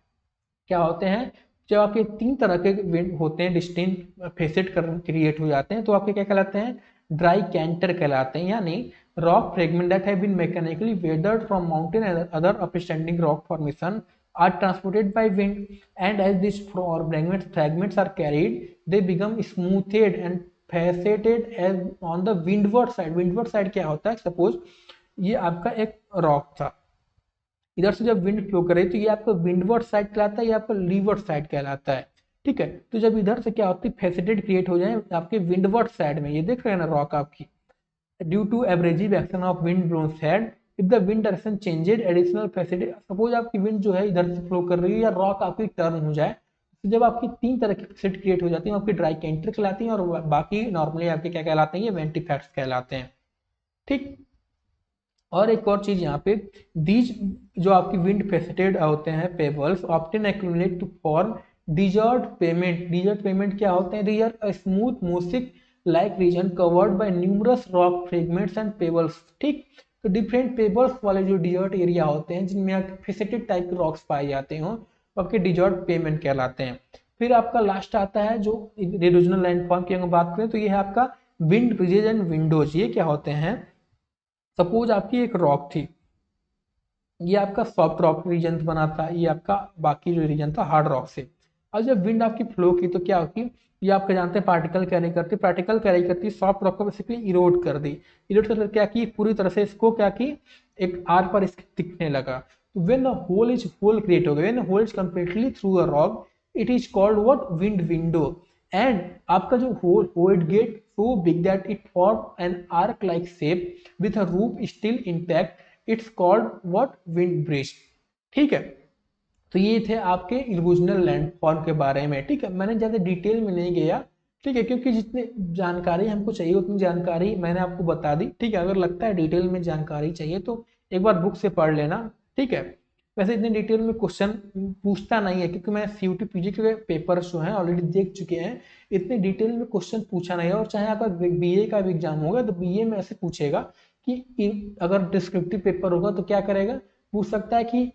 क्या होते हैं जब आपके तीन तरह के विंड होते हैं डिस्टिंक्ट फेसेट क्रिएट हो जाते हैं तो आपके क्या कहलाते हैं? ड्राई कैंटर कहलाते हैं। यानी rock fragment that have been mechanically weathered from mountain and other upstanding rock formation are transported by wind, and as these fragments are carried they become smoothed and faceted as on the windward side। windward side क्या होता है? Suppose ये आपका एक rock था, इधर से जब विंड फ्लो करे तो ये आपका विंडवर्ड साइड कहलाता है, ये आपका लीवर्ड साइड कहलाता है। ठीक है, तो जब इधर से क्या होती है फेसेटेड क्रिएट हो जाए आपके विंडवर्ड साइड में, ये देख रहे हैं ना रॉक आपकी, due to abrasive action of wind blown side if the wind direction changed additional faceted. Suppose आपकी विंड जो है इधर से फ्लो कर रही है या रॉक आपकी टर्न हो जाए, तो जब आपकी तीन तरह की फेसेट क्रिएट हो जाती है आपकी ड्राई कैंटर कहलाती है और बाकी नॉर्मली आपके क्या कहलाते हैं? ये वेंटिफैक्ट्स कहलाते हैं। ठीक, और एक और चीज यहाँ पे दीज जो आपकी विंड फेसेटेड होते हैं pebbles often accumulate to form desert pavement. Desert pavement क्या होते हैं? These are smooth mosaic like region covered by numerous rock fragments and pebbles. ठीक, तो डिफरेंट पेबल्स वाले जो डिजर्ट एरिया होते हैं जिनमें फेसेटेड टाइप के रॉक्स पाए जाते हो वो आपके डिजर्ट पेमेंट कहलाते हैं। फिर आपका लास्ट आता है जो रीजनल लैंडफॉर्म की अगर बात करें तो ये है आपका विंड ब्रिजेज एंड विंडोज। ये क्या होते हैं? सपोज आपकी एक रॉक थी, ये आपका सॉफ्ट रॉक रीजन बना था, ये आपका बाकी जो रीजन था हार्ड रॉक से। और जब विंड आपकी फ्लो की तो क्या होती, ये आपके जानते हैं पार्टिकल कैरी करती सॉफ्ट रॉक को बेसिकली इरोड कर दी। इरोड कर क्या की पूरी तरह से इसको क्या की एक आर पर इसके दिखने लगा। तो व्हेन अ होल क्रिएट हो गया, when hole is completely through a rock it is called what? Wind window. And आपका जो hole get so big that it formed an arc like shape with a roof still intact, it's called what? wind bridge। ठीक है, तो ये थे आपके erosional landform के बारे में। ठीक है, मैंने ज़्यादा डिटेल में नहीं गया। ठीक है, क्योंकि जितनी जानकारी हमको चाहिए उतनी जानकारी मैंने आपको बता दी। ठीक है, अगर लगता है डिटेल में जानकारी चाहिए तो एक बार बुक से पढ़ लेना। ठीक है, वैसे इतने डिटेल में क्वेश्चन पूछता नहीं है क्योंकि मैं CUT PG के पेपर्स जो हैं ऑलरेडी देख चुके हैं, इतने डिटेल में क्वेश्चन पूछा नहीं है। और चाहे आपका BA का भी एग्जाम होगा तो BA में ऐसे पूछेगा कि अगर डिस्क्रिप्टिव पेपर होगा तो क्या करेगा, पूछ सकता है कि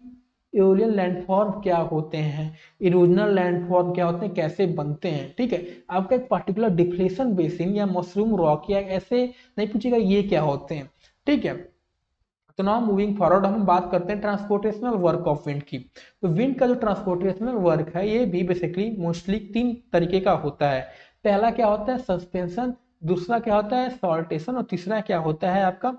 एओलियन लैंडफॉर्म क्या होते हैं, इरोजनल लैंडफॉर्म क्या होते हैं, कैसे बनते हैं। ठीक है, आपका एक पर्टिकुलर डिफ्लेशन बेसिन या मशरूम रॉक या ऐसे नहीं पूछेगा ये क्या होते हैं। ठीक है, तो नाउ मूविंग फॉरवर्ड हम बात करते हैं ट्रांसपोर्टेशनल वर्क ऑफ विंड की। तो विंड का जो ट्रांसपोर्टेशनल वर्क है ये भी बेसिकली मोस्टली 3 तरीके का होता है। पहला क्या होता है सस्पेंशन, दूसरा क्या होता है सॉल्टेशन और तीसरा क्या होता है आपका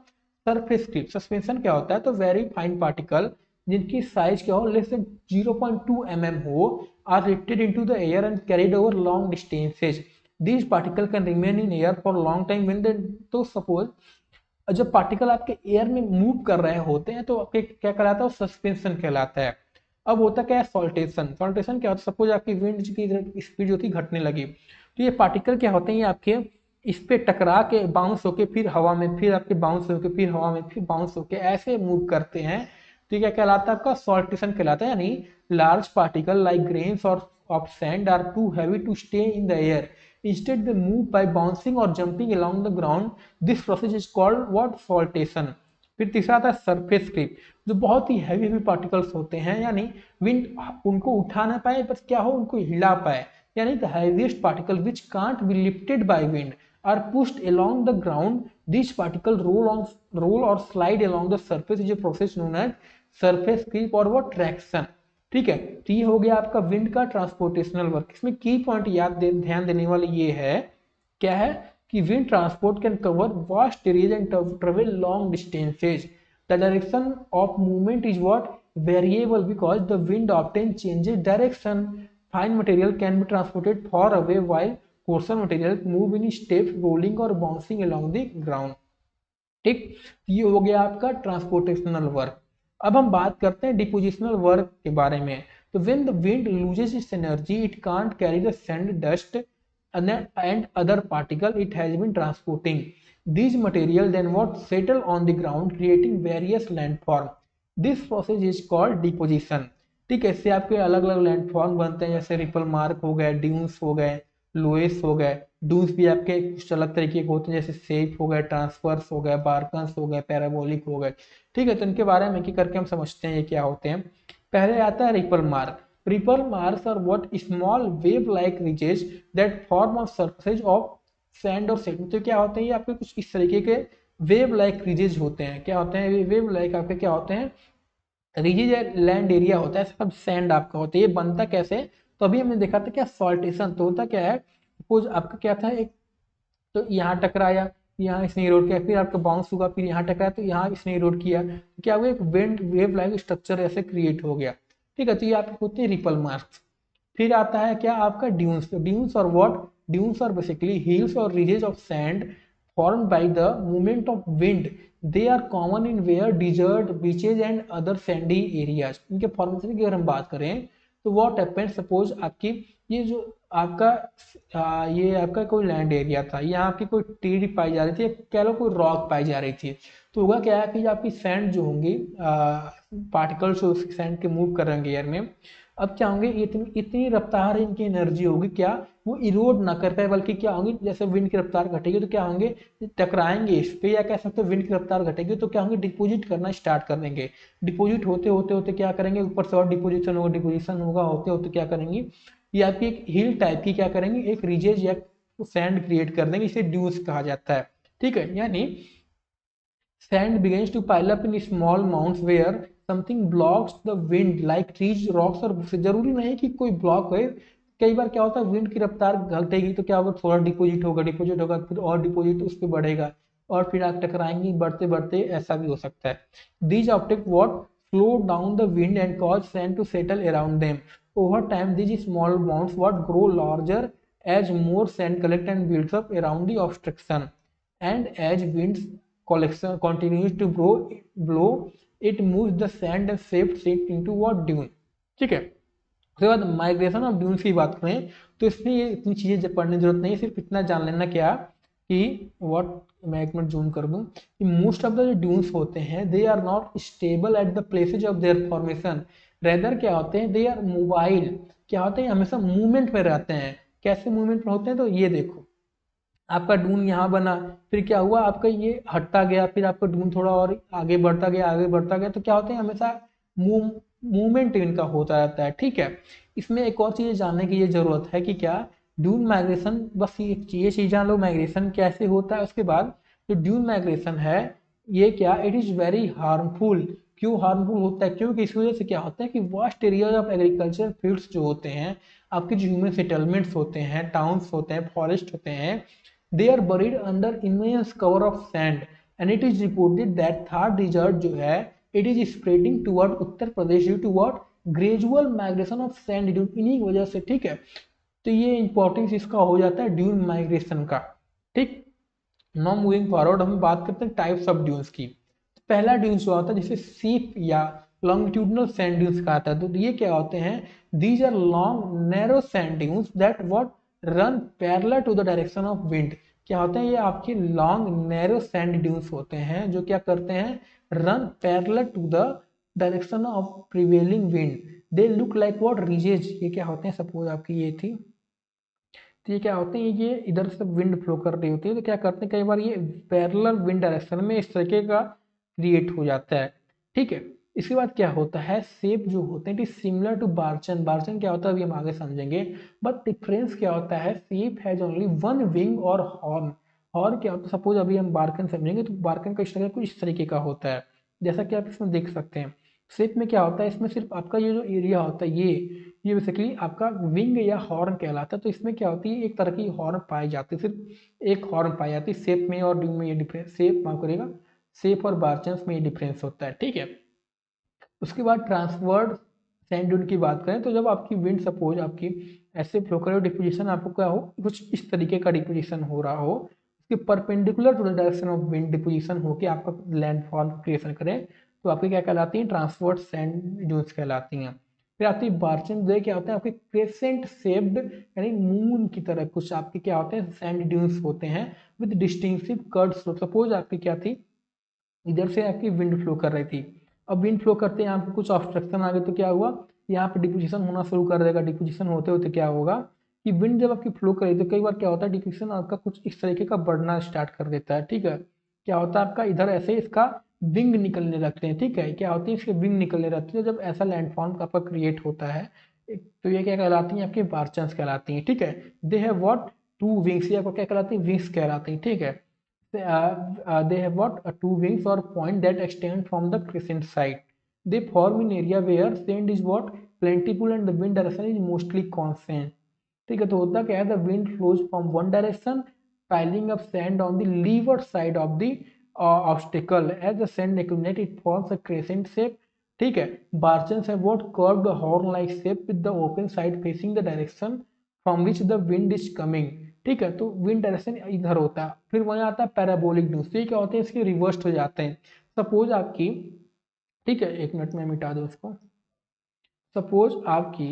सरफेस क्लिप। सस्पेंशन क्या होता है तो वेरी फाइन पार्टिकल जिनकी साइज क्या हो लेस देन 0.2 mm हो are lifted into the air and carried over long distances. These particle can remain in air for long time when they, तो suppose जब पार्टिकल आपके एयर में move कर रहे होते हैं तो आपके क्या कहलाता है सस्पेंशन कहलाता है। अब होता क्या है सॉल्टेशन। सॉल्टेशन क्या होता है सपोज आपकी विंड की स्पीड जो थी घटने लगी तो ये पार्टिकल क्या होते हैं ये आपके इस पे टकरा के बाउंस होके फिर हवा में, फिर आपके बाउंस होके फिर हवा में, फिर बाउंस होके ऐसे मूव करते हैं। तो ये क्या कहलाता है आपका सॉल्टेशन कहलाता है। यानी लार्ज पार्टिकल लाइक ग्रेन्स और of sand are too heavy to stay in the air, instead they move by bouncing or jumping along the ground. This process is called what saltation। फिर तीसरा आता है surface क्रिप, जो बहुत ही heavy heavy particles होते हैं यानी विंड उनको उठा ना पाए बस क्या हो उनको हिला पाए, यानी the heaviest particle which can't be lifted by wind are pushed along the ground. These particles roll or slide along the surface is a process known as surface creep or what traction। ठीक है, तो ये हो गया आपका wind का ट्रांसपोर्टेशनल work. इसमें की पॉइंट ध्यान देने वाले ये है क्या है कि wind transport can cover vast areas and travel long distances. The direction of movement is what variable because the wind often changes direction. Fine material can be transported for away while courser material move in steps rolling और bouncing along the ground. ठीक, ये हो गया आपका ट्रांसपोर्टेशनल work. अब हम बात करते हैं डिपोजिशनल वर्क के बारे में। तो when the wind loses it's energy it can't carry the sand dust and other particle it has been transporting. These material then what settle on the ground creating various landform. This process is called deposition। ठीक है, इससे आपके अलग अलग landform बनते हैं जैसे ripple mark हो गए, ड्यून्स हो गए, लोएस हो गए। डून्स भी आपके कुछ अलग तरीके के होते हैं जैसे सेप हो गए, ट्रांसफर्स हो गए, बार्कन्स हो गए, पैराबोलिक हो गए। ठीक है, तो इनके बारे में करके हम समझते हैं ये क्या होते हैं। पहले आता है ripple mark. Ripple marks are what small wave-like ridges that form on surface of sand or sediment। तो क्या होते हैं ये आपके कुछ इस तरीके के wave-like ridges होते हैं। क्या होते हैं wave-like आपके क्या होते हैं ridges लैंड एरिया होता है सब सैंड आपका होता है। ये बनता कैसे तो अभी हमने देखा था क्या सॉल्टेशन। तो होता क्या है सपोज आपका क्या था एक तो यहाँ टकराया, यहाँ इसने रोड किया, फिर आपका बाउंस हुआ, फिर यहाँ टकराया तो यहाँ इसने रोड किया, क्या हुआ एक विंड वेव लाइक स्ट्रक्चर ऐसे क्रिएट हो गया। ठीक है, तो ये आपके होते हैं रिपल मार्क्स। फिर आता है क्या आपका ड्यून्स। ड्यून्स और what dunes are basically hills और ridges of sand formed by the movement of wind. They are common in where desert beaches and other sandy areas. इनके फॉर्मेशन की अगर हम बात करें तो व्हाट हैपेंड सपोज आपकी ये जो आपका ये आपका कोई लैंड एरिया था, यहाँ आपकी कोई ट्री पाई जा रही थी, कह लो कोई रॉक पाई जा रही थी। तो होगा क्या है कि आपकी सैंड जो होंगी पार्टिकल्स जो सैंड के मूव कर रहेंगे एयर में, अब क्या होंगे इतनी इतनी रफ्तार इनकी एनर्जी होगी क्या वो इरोड ना कर पाए, बल्कि क्या होंगे जैसे विंड की रफ्तार घटेगी तो क्या होंगे टकराएंगे इस पे, या कह सकते हो विंड की रफ्तार घटेगी तो क्या होंगे डिपोजिट करना स्टार्ट कर देंगे। डिपोजिट होते होते होते क्या करेंगे ऊपर से और डिपोजिशन होगा, डिपोजिशन होगा होते होते क्या करेंगे ये आपकी एक हिल टाइप की क्या करेंगे एक रिजेज या सैंड क्रिएट कर देंगे, इसे ड्यूस कहा जाता है। ठीक है, यानी sand begins to pile up in small mounds where something blocks the wind like trees, rocks और bushes। जरूरी नहीं कि कोई ब्लॉक है, कई बार क्या होता है विंड की रफ्तार घटेगी तो क्या होगा थोड़ा डिपोजिट होगा, डिपोजिट होगा फिर और डिपोजिट उस पर बढ़ेगा और फिर आप टकराएंगे बढ़ते बढ़ते, ऐसा भी हो सकता है। These objects what slow down the wind and cause sand to settle around them। Over time these small mounds what grow larger as more sand collect and builds up around the obstruction, and as winds collection continues to blow it moves the sand and shapes it into what dune। ठीक है, उसके बाद migration of dunes की बात करें तो इसमें ये इतनी चीजें पढ़ने की जरूरत नहीं है, सिर्फ इतना जान लेना क्या कि व्हाट मैं एक मिनट जूम कर दूं कि मोस्ट ऑफ द जो ड्यून्स होते हैं they are not stable at the places of their formation, rather क्या होते हैं दे आर मोबाइल, क्या होते हैं हमेशा मूवमेंट में रहते हैं। कैसे मूवमेंट में होते हैं तो ये देखो आपका डून यहाँ बना, फिर क्या हुआ आपका ये हटता गया, फिर आपका डून थोड़ा और आगे बढ़ता गया आगे बढ़ता गया, तो क्या होते हैं हमेशा मूवमेंट इनका होता रहता है। ठीक है, इसमें एक और चीज जानने की ये जरूरत है कि क्या ड्यून माइग्रेशन, बस ये चीज जान लो माइग्रेशन कैसे होता है। उसके बाद जो ड्यून माइग्रेशन है ये क्या, इट इज़ वेरी हार्मफुल। क्यों हार्मफुल होता है, क्योंकि इस वजह से क्या होता है कि vast areas of agriculture fields जो होते हैं, आपके जो ह्यूमन सेटलमेंट्स होते हैं, टाउन्स होते हैं, फॉरेस्ट होते हैं, they are buried under immense cover of sand, and it is reported that Thar desert जो है it is spreading toward Uttar Pradesh due to what, gradual migration of sand dune, इन्हीं वजह से, ठीक है। तो ये इंपॉर्टेंस इसका हो जाता है ड्यून माइग्रेशन का, ठीक। नाउ मूविंग फॉरवर्ड, हम बात करते हैं टाइप्स ऑफ ड्यून्स की। पहला ड्यून्स जो होता है जिसे सीप या लॉन्गिट्यूडनल सैंड ड्यून्स कहा जाता है, तो ये क्या होते हैं, these are long narrow sand dunes that what run parallel to the direction of wind. क्या होते हैं, ये आपके लॉन्ग नैरो सैंड ड्यून्स होते हैं जो क्या करते हैं, run parallel to the direction of prevailing wind. They look like what, ridges. ये क्या होते हैं, सपोज आपकी ये थी, तो ये क्या होते हैं, ये इधर से विंड फ्लो कर रही होती है, तो क्या करते हैं कई बार ये पैरेलल विंड डायरेक्शन में इस तरीके का क्रिएट हो जाता है, ठीक है। इसके बाद क्या होता है, सेप जो होते हैं इट इज सिमिलर टू बार्चन। बार्चन क्या होता है अभी हम आगे समझेंगे, बट डिफरेंस क्या होता है, सेप हैज ओनली वन विंग और हॉर्न। हॉर्न क्या होता है, सपोज अभी हम बार्कन समझेंगे तो बार्कन का स्ट्रक्चर कुछ इस तरीके का होता है, जैसा कि आप इसमें देख सकते हैं। सेप में क्या होता है, इसमें सिर्फ आपका ये जो एरिया होता है ये बेसिकली आपका विंग या हॉर्न कहलाता है। तो इसमें क्या होती है, एक तरह की हॉर्न पाई जाती है, सिर्फ एक हॉर्न पाई जाती है। सेप में और ड्यूम में ये डिफरेंस, सेप माफ करेगा, सेप और बार्चन्स में ये डिफरेंस होता है, ठीक है। उसके बाद ट्रांसवर्ड सैंड ड्यून की बात करें, तो जब आपकी विंड सपोज आपकी ऐसे फ्लो करे, डिपोजिशन आपको क्या हो, कुछ इस तरीके का डिपोजिशन हो रहा हो, उसके perpendicular to the direction of wind deposition हो के आपका लैंडफॉल क्रिएशन करे, तो आपकी क्या कहलाती हैं, ट्रांसवर्ड सैंड ड्यून्स कहलाती हैं। फिर आती है बार्चन, जो क्या होते हैं आपके क्रेसेंट शेप्ड, यानी मून की तरह कुछ आपके क्या होते हैं सैंड ड्यून्स होते हैं विद डिस्टिंक्टिव कर्व्स। सपोज आपकी क्या थी, इधर से आपकी विंड फ्लो कर रही थी, अब विंड फ्लो करते हैं आपको कुछ ऑब्स्ट्रक्शन आ गए, तो क्या हुआ, यहाँ पे डिपोजिशन होना शुरू कर देगा। डिपोजिशन होते होते क्या होगा कि विंड जब आपकी फ्लो करेगी तो कई बार क्या होता है, डिपोजिशन आपका कुछ इस तरीके का बढ़ना स्टार्ट कर देता है, ठीक है। क्या होता है आपका इधर ऐसे इसका विंग निकलने लगते हैं, ठीक है। क्या होती है, इसके विंग निकलने लगती है जब ऐसा लैंडफॉर्म आपका क्रिएट होता है, तो ये क्या कहलाती हैं, आपकी बार्चन्स कहलाती हैं, ठीक है। They have what, two wings, या क्या कहलाती है, विंग्स कहलाती हैं, ठीक है। They have what, two wings or point that extend from the crescent side. They form in area where sand is what, plentiful and the wind direction is mostly constant. ठीक है, तो होता क्या है, the wind flows from one direction piling up sand on the leeward side of the obstacle. As the sand accumulates it forms a crescent shape, ठीक है। बार्चन्स have what, curved horn like shape with the open side facing the direction from which the wind is coming, ठीक है। तो wind direction इधर होता है। फिर वहीं आता है पैराबोलिक ड्यूस, ये क्या होते हैं, इसके रिवर्स हो जाते हैं। सपोज आपकी, ठीक है, एक मिनट में मिटा दो इसको। सपोज आपकी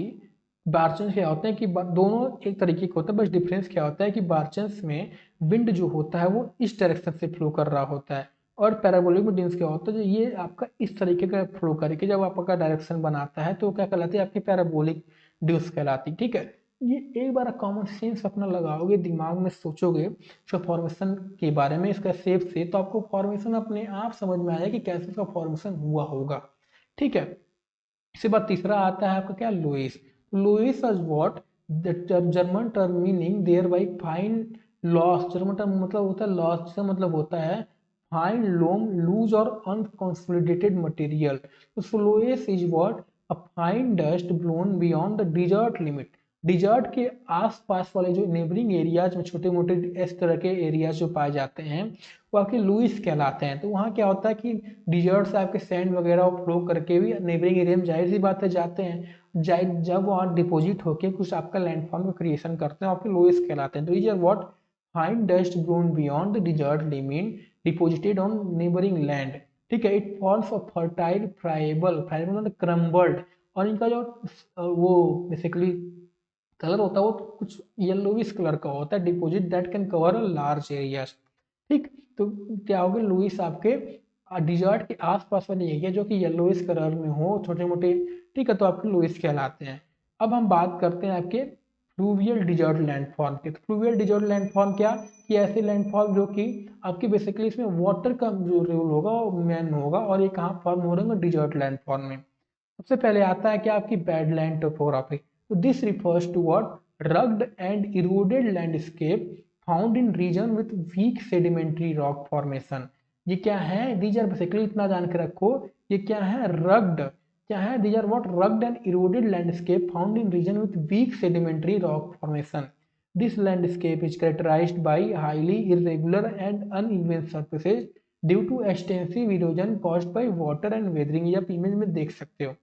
बार्चन्स क्या होते हैं कि दोनों एक तरीके के होते हैं, बस डिफरेंस क्या होता है कि बार्चन्स में विंड जो होता है वो इस डायरेक्शन से फ्लो कर रहा होता है, और पैराबोलिक में ड्यूस क्या होता है, जो ये आपका इस तरीके का फ्लो करके जब आपका डायरेक्शन बनाता है तो क्या कहलाती है, आपकी पैराबोलिक ड्यूस कहलाती, ठीक है। ये एक बार कॉमन सेंस अपना लगाओगे, दिमाग में सोचोगे इसका फॉर्मेशन के बारे में, इसका शेप से, तो आपको फॉर्मेशन अपने आप समझ में आएगा कि कैसे इसका फॉर्मेशन हुआ होगा, ठीक है। इसके बाद तीसरा आता है आपका क्या, loess. Loess is what, the German term meaning there by fine loess. German term मतलब होता है लॉस, से मतलब होता है फाइन लोम, लूज और अनकंसोलिडेटेड मटेरियल। तो loess is what, a fine dust blown beyond the desert limit. Desert के आसपास वाले जो नेबरिंग एरियाज में छोटे मोटे इस तरह के एरियाज जो पाए जाते हैं वो आपके लुइस कहलाते हैं। तो वहाँ क्या होता है कि डिजर्ट से आपके सैंड वगैरह फ्लो करके भी नेबरिंग एरिया में जाहिर सी बात है जाते हैं, जब वहाँ डिपोजिट होके कुछ आपका लैंडफॉर्म का क्रिएशन करते हैं आपके लुइस कहलाते हैं। तो is what, fine dust blown beyond the desert limit deposited on neighbouring land, ठीक है। It falls of fertile friable, friable मतलब क्रम्बल्ड, और इनका जो वो बेसिकली कलर होता है वो कुछ येलोविश कलर का होता है, deposit that can cover a large area, ठीक। तो क्या होगा, लुइस आपके डिजर्ट के आसपास वाले एरिया जो कि येलोइश कलर में हो छोटे मोटे, ठीक है, तो आपके लुइस कहलाते हैं। अब हम बात करते हैं आपके फ्लूवियल डिजर्ट लैंडफॉर्म के। तो फ्लूवियल डिजर्ट लैंडफॉर्म क्या, कि ऐसे लैंडफॉर्म जो कि आपकी बेसिकली इसमें वाटर का जो रोल होगा वो मैन होगा, और ये कहाँ फॉर्म हो रहे हैं, डिजर्ट लैंडफॉर्म में। सबसे पहले आता है क्या, आपकी बैडलैंड टोपोग्राफी। तो this refers to what, rugged and eroded landscape found in region with weak sedimentary rock formation. ये क्या है, दीज आर बेसिकली, इतना जान के रखो, ये क्या है, रग्ड, क्या है, these are what, rugged and eroded landscape found in region with weak sedimentary rock formation. This landscape is characterized by highly irregular and uneven surfaces due to extensive erosion caused by water and weathering. ये आप image में देख सकते हो।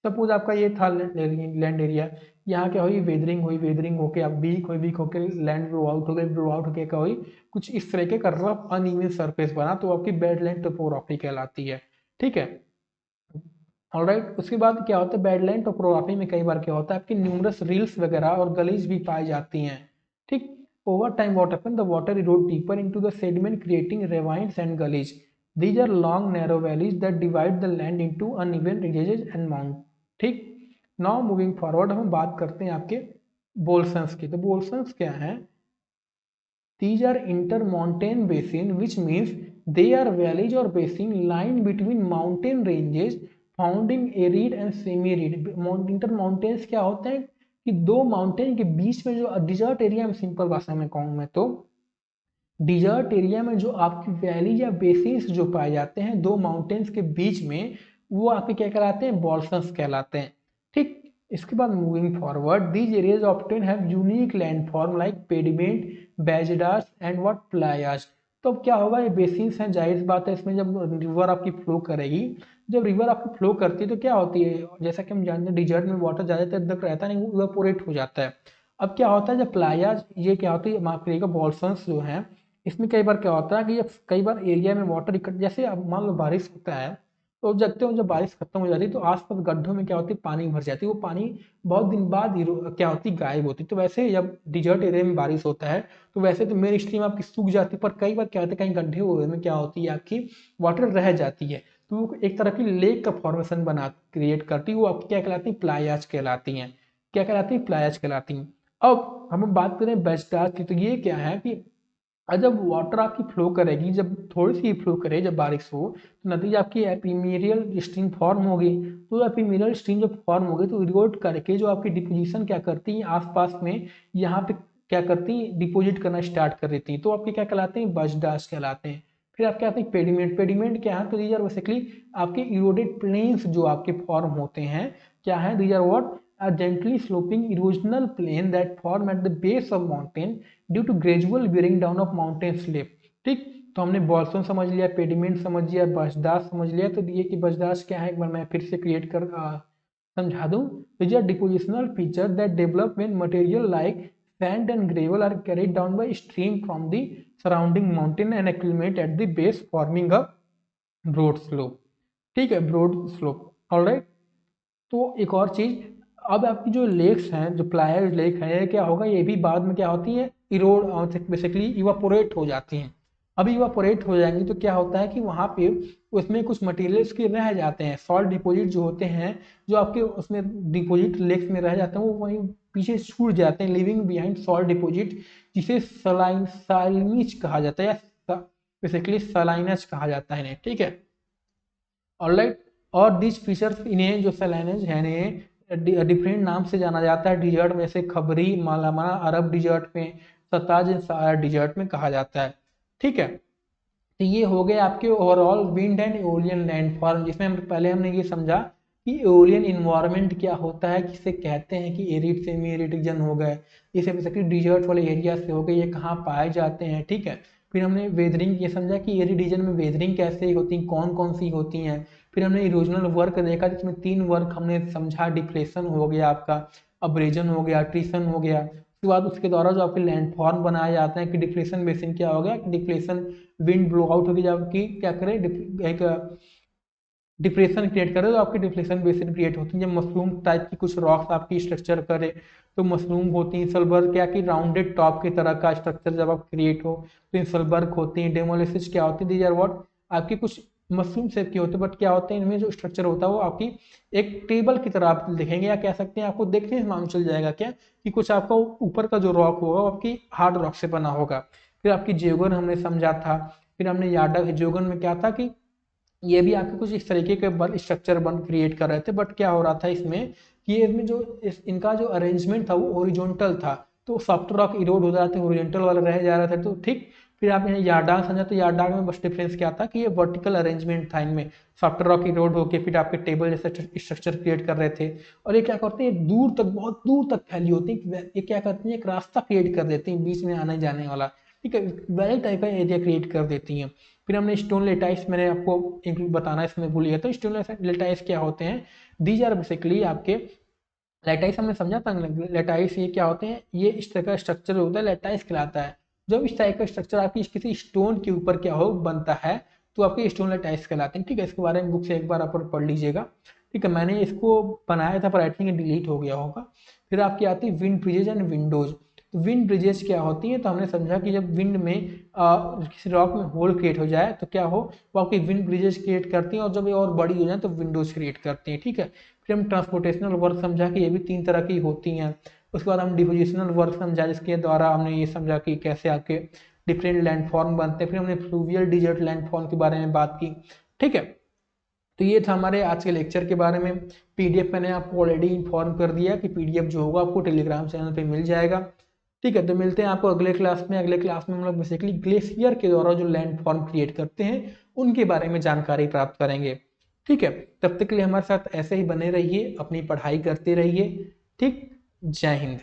Suppose आपका ये था land area, यहाँ क्या हुई, वेदरिंग हुई, वेदरिंग होके अब वीक हुई, वीक होके लैंड ब्लो आउट हो गई, ब्लो आउट होके क्या हुई, कुछ इस तरीके का रफ अनइवन सरफेस बना, तो आपकी बेडलैंड टोपोग्राफी कहलाती है। ठीक है, ऑलराइट। उसके बाद क्या होता है, बेडलैंड टोपोग्राफी में कई बार क्या होता है, आपकी न्यूमरस रील्स वगैरह और गलीज भी पाई जाती हैं। ठीक, over time what happen, the water erode deeper into the sediment creating ravines and gullies. These are long narrow valleys that divide the land into uneven ridges and mount. ठीक, now moving forward हम बात करते हैं आपके बोल्सन्स की। तो बोल्सन्स क्या है, these are intermountain basin, which means they are valleys or basin lying between mountain ranges found in arid and semi-arid। इंटरमाउंटेन्स क्या होते हैं कि दो माउंटेन के बीच में जो डिजर्ट एरिया में, सिंपल भाषा में कहूँ मैं तो, डिजर्ट एरिया में जो आपकी वैली या बेसिन्स जो पाए जाते हैं दो माउंटेन्स के बीच में, वो आपके क्या कहलाते हैं, बॉल्सन्स कहलाते हैं। ठीक, इसके बाद moving forward, these areas often have unique landform like pediment, bajadas and what, playas. तो अब क्या होगा, ये बेसिन्स हैं, जाहिर बात है, इसमें जब रिवर आपकी फ्लो करेगी, जब रिवर आपकी फ्लो करती है तो क्या होती है, जैसा कि हम जानते हैं डिजर्ट में वाटर ज़्यादातर तक रहता नहीं, वो इवेपोरेट हो जाता है। अब क्या होता है, जब प्लायाज, ये क्या होती है, माफ करिएगा, बॉल्सन्स जो हैं, इसमें कई बार क्या होता है कि जब कई बार एरिया में वाटर इकट्ठ, जैसे अब मान लो बारिश होता है, तो जगते हो, जब बारिश खत्म हो जाती है तो आसपास गड्ढों में क्या होती है, पानी भर जाती है, वो पानी बहुत दिन बाद क्या होती है, गायब होती है। तो वैसे जब डिजर्ट एरिया में बारिश होता है तो वैसे तो मेन स्ट्रीम आपकी सूख जाती है, पर कई बार क्या होता है, कहीं गड्ढे हुए में क्या होती है, आपकी वाटर रह जाती है, तो वो एक तरह की लेक का फॉर्मेशन बना क्रिएट करती है, वो आपकी क्या कहलाती है, प्लायाज कहलाती हैं। क्या कहलाती है, प्लायाज कहलाती हैं। अब हम बात करें बेस्टाज की, तो ये क्या है कि जब वाटर आपकी फ्लो करेगी, जब थोड़ी सी फ्लो करे, जब बारिश हो, तो नदी आपकी एपिमेरियल स्ट्रीम फॉर्म होगी। तो एपिमेरियल स्ट्रीम जब फॉर्म होगी तो इरोड करके जो आपकी डिपोजिशन क्या करती है आसपास में, यहाँ पे क्या करती है, डिपोजिट करना स्टार्ट कर देती हैं, तो आपके क्या कहलाते हैं, बजडास कहलाते हैं। फिर आप क्या आते हैं, पेडिमेंट। पेडिमेंट क्या है, तो दीज आर बेसिकली आपके इरोडेड प्लेन्स जो आपके फॉर्म होते हैं, क्या है, these are what, a gently sloping erosional plain that form at the base of mountain due to gradual wearing down of mountain slope. ठीक, तो हमने बॉल्सन समझ लिया, पेडिमेंट समझ लिया, बजदास समझ लिया। तो ये कि बजदास क्या है, एक बार मैं फिर से क्रिएट कर समझा दूं। Is a depositional feature that develop when material like sand and gravel are carried down by stream from the surrounding mountain and accumulate at the base forming a broad slope. ठीक है, broad slope, alright. तो एक और चीज, अब आपकी जो lakes हैं, जो प्लायर्स लेक है, क्या होगा, ये भी बाद में क्या होती है, इरोड बेसिकली इवापोरेट हो जाती हैं। अभी इवापोरेट हो जाएंगी तो क्या होता है कि वहाँ पे उसमें कुछ मटेरियल्स के रह जाते हैं, सॉल्ट डिपॉजिट जो होते हैं, जो आपके उसमें डिपॉजिट लेक्स में रह जाते हैं, वो वहीं पीछे छूट जाते हैं, लिविंग बिहाइंड सॉल्ट डिपॉजिट, जिसे साइलिनिज कहा जाता है, या बेसिकली सलाइनज कहा जाता है इन्हें। ठीक है, ऑलराइट। और दिस फीचर्स, इन्हें जो सैलाइनेज है, इन्हें डिफरेंट नाम से जाना जाता है डिजर्ट में से, खबरी, मालामाना अरब डिजर्ट में, सताज सहारा डिजर्ट में कहा जाता है। ठीक है, तो ये हो गए आपके overall wind and aeolian landform, जिसमें हम पहले हमने ये समझा कि एओलियन इन्वायरमेंट क्या होता है, किसे कहते हैं, कि एरिड सेमी एरिड रीजन हो गए, जैसे बेसिकली डिजर्ट वाले एरिया से हो गए, ये कहाँ पाए जाते हैं। ठीक है, फिर हमने वेदरिंग ये समझा कि एरिड रीजन में वेदरिंग कैसे होती है, कौन कौन सी होती हैं। फिर हमने इरोजनल वर्क देखा, जिसमें 3 वर्क हमने समझा, डिप्रेशन हो गया आपका, अब्रेजन हो गया, ट्रीसन हो गया। उसके बाद उसके द्वारा जो आपके लैंडफॉर्म बनाए जाते हैं, कि डिप्रेशन बेसिन क्या हो गया, डिप्रेशन विंड ब्लो आउट होगी, जब आपकी क्या करे, एक डिप्रेशन क्रिएट करे तो आपकी डिप्रेशन बेसिन क्रिएट होती है। जब मशरूम टाइप की कुछ रॉक्स आपकी स्ट्रक्चर करे तो मशरूम होती हैं। सल्बर क्या कि राउंडेड टॉप की तरह का स्ट्रक्चर जब आप क्रिएट हो तो इन सल्बर्ग होती हैं। डेमोलिसिस क्या होती है, दीज आर व्हाट, आपकी कुछ मशरूम शेप की होती है, बट क्या होते हैं इनमें जो स्ट्रक्चर होता है वो आपकी एक टेबल की तरह आप देखेंगे, या कह सकते हैं आपको देखने से मालूम चल जाएगा क्या कि कुछ आपका ऊपर का जो रॉक होगा वो आपकी हार्ड रॉक से बना होगा। फिर आपकी ज्योगन हमने समझा था। फिर हमने याडक ज्योगन में क्या था कि ये भी आपके कुछ इस तरीके के बन स्ट्रक्चर बन क्रिएट कर रहे थे, बट क्या हो रहा था इसमें कि इसमें जो इनका जो अरेंजमेंट था वो ओरिजेंटल था, तो सॉफ्ट रॉक इरोड हो जाते, ओरिजेंटल वाला रह जा रहा था। तो ठीक, फिर आप यहाँ यारडांग समझा, तो यारडांग में बस डिफरेंस क्या था कि ये वर्टिकल अरेंजमेंट था, इनमें सॉफ्ट रॉक की रोड होके फिर आपके टेबल जैसा स्ट्रक्चर क्रिएट कर रहे थे। और ये क्या करते हैं, दूर तक, बहुत दूर तक फैली होती है। ये क्या करती है, एक रास्ता क्रिएट कर देती है बीच में आने जाने वाला, ठीक है, वैली टाइप का एरिया क्रिएट कर देती हैं। फिर हमने स्टोन लेटाइस, मैंने आपको बताना इसमें भूल गया, तो स्टोन लेटाइस क्या होते हैं, दीज आर बेसिकली आपके लेटाइस हमने समझा था। लेटाइस ये क्या होते हैं, ये इस तरह का स्ट्रक्चर होता है, लेटाइस कहलाता है। जब इस टाइप का स्ट्रक्चर आपकी किसी स्टोन के ऊपर क्या हो बनता है, तो आपके स्टोन लेटाइस कहलाते हैं, ठीक है। इसके बारे में बुक से एक बार आप पढ़ लीजिएगा, ठीक है। मैंने इसको बनाया था पर आई थिंक डिलीट हो गया होगा। फिर आपकी आती है विंड ब्रिजेज एंड विंडोज। तो विंड ब्रिजेज क्या होती है, तो हमने समझा कि जब विंड में किसी रॉक में होल क्रिएट हो जाए तो क्या हो, वो आपकी विंड ब्रिजेज क्रिएट करती हैं, और जब ये और बड़ी हो जाए तो विंडोज क्रिएट करती हैं, ठीक है। फिर हम ट्रांसपोर्टेशनल वर्क समझा कि ये भी 3 तरह की होती हैं। उसके बाद हम डिपोजिशनल वर्क समझा, जिसके द्वारा हमने ये समझा कि कैसे आपके डिफरेंट लैंडफॉर्म बनते हैं। फिर हमने फ्लूवियल डिजर्ट लैंडफॉर्म के बारे में बात की, ठीक है। तो ये था हमारे आज के लेक्चर के बारे में। पीडीएफ मैंने आपको ऑलरेडी इन्फॉर्म कर दिया कि पीडीएफ जो होगा आपको टेलीग्राम चैनल पे मिल जाएगा, ठीक है। तो मिलते हैं आपको अगले क्लास में। अगले क्लास में हम लोग बेसिकली ग्लेशियर के द्वारा जो लैंडफॉर्म क्रिएट करते हैं उनके बारे में जानकारी प्राप्त करेंगे, ठीक है। तब तक के लिए हमारे साथ ऐसे ही बने रहिए, अपनी पढ़ाई करते रहिए, ठीक। जय हिंद।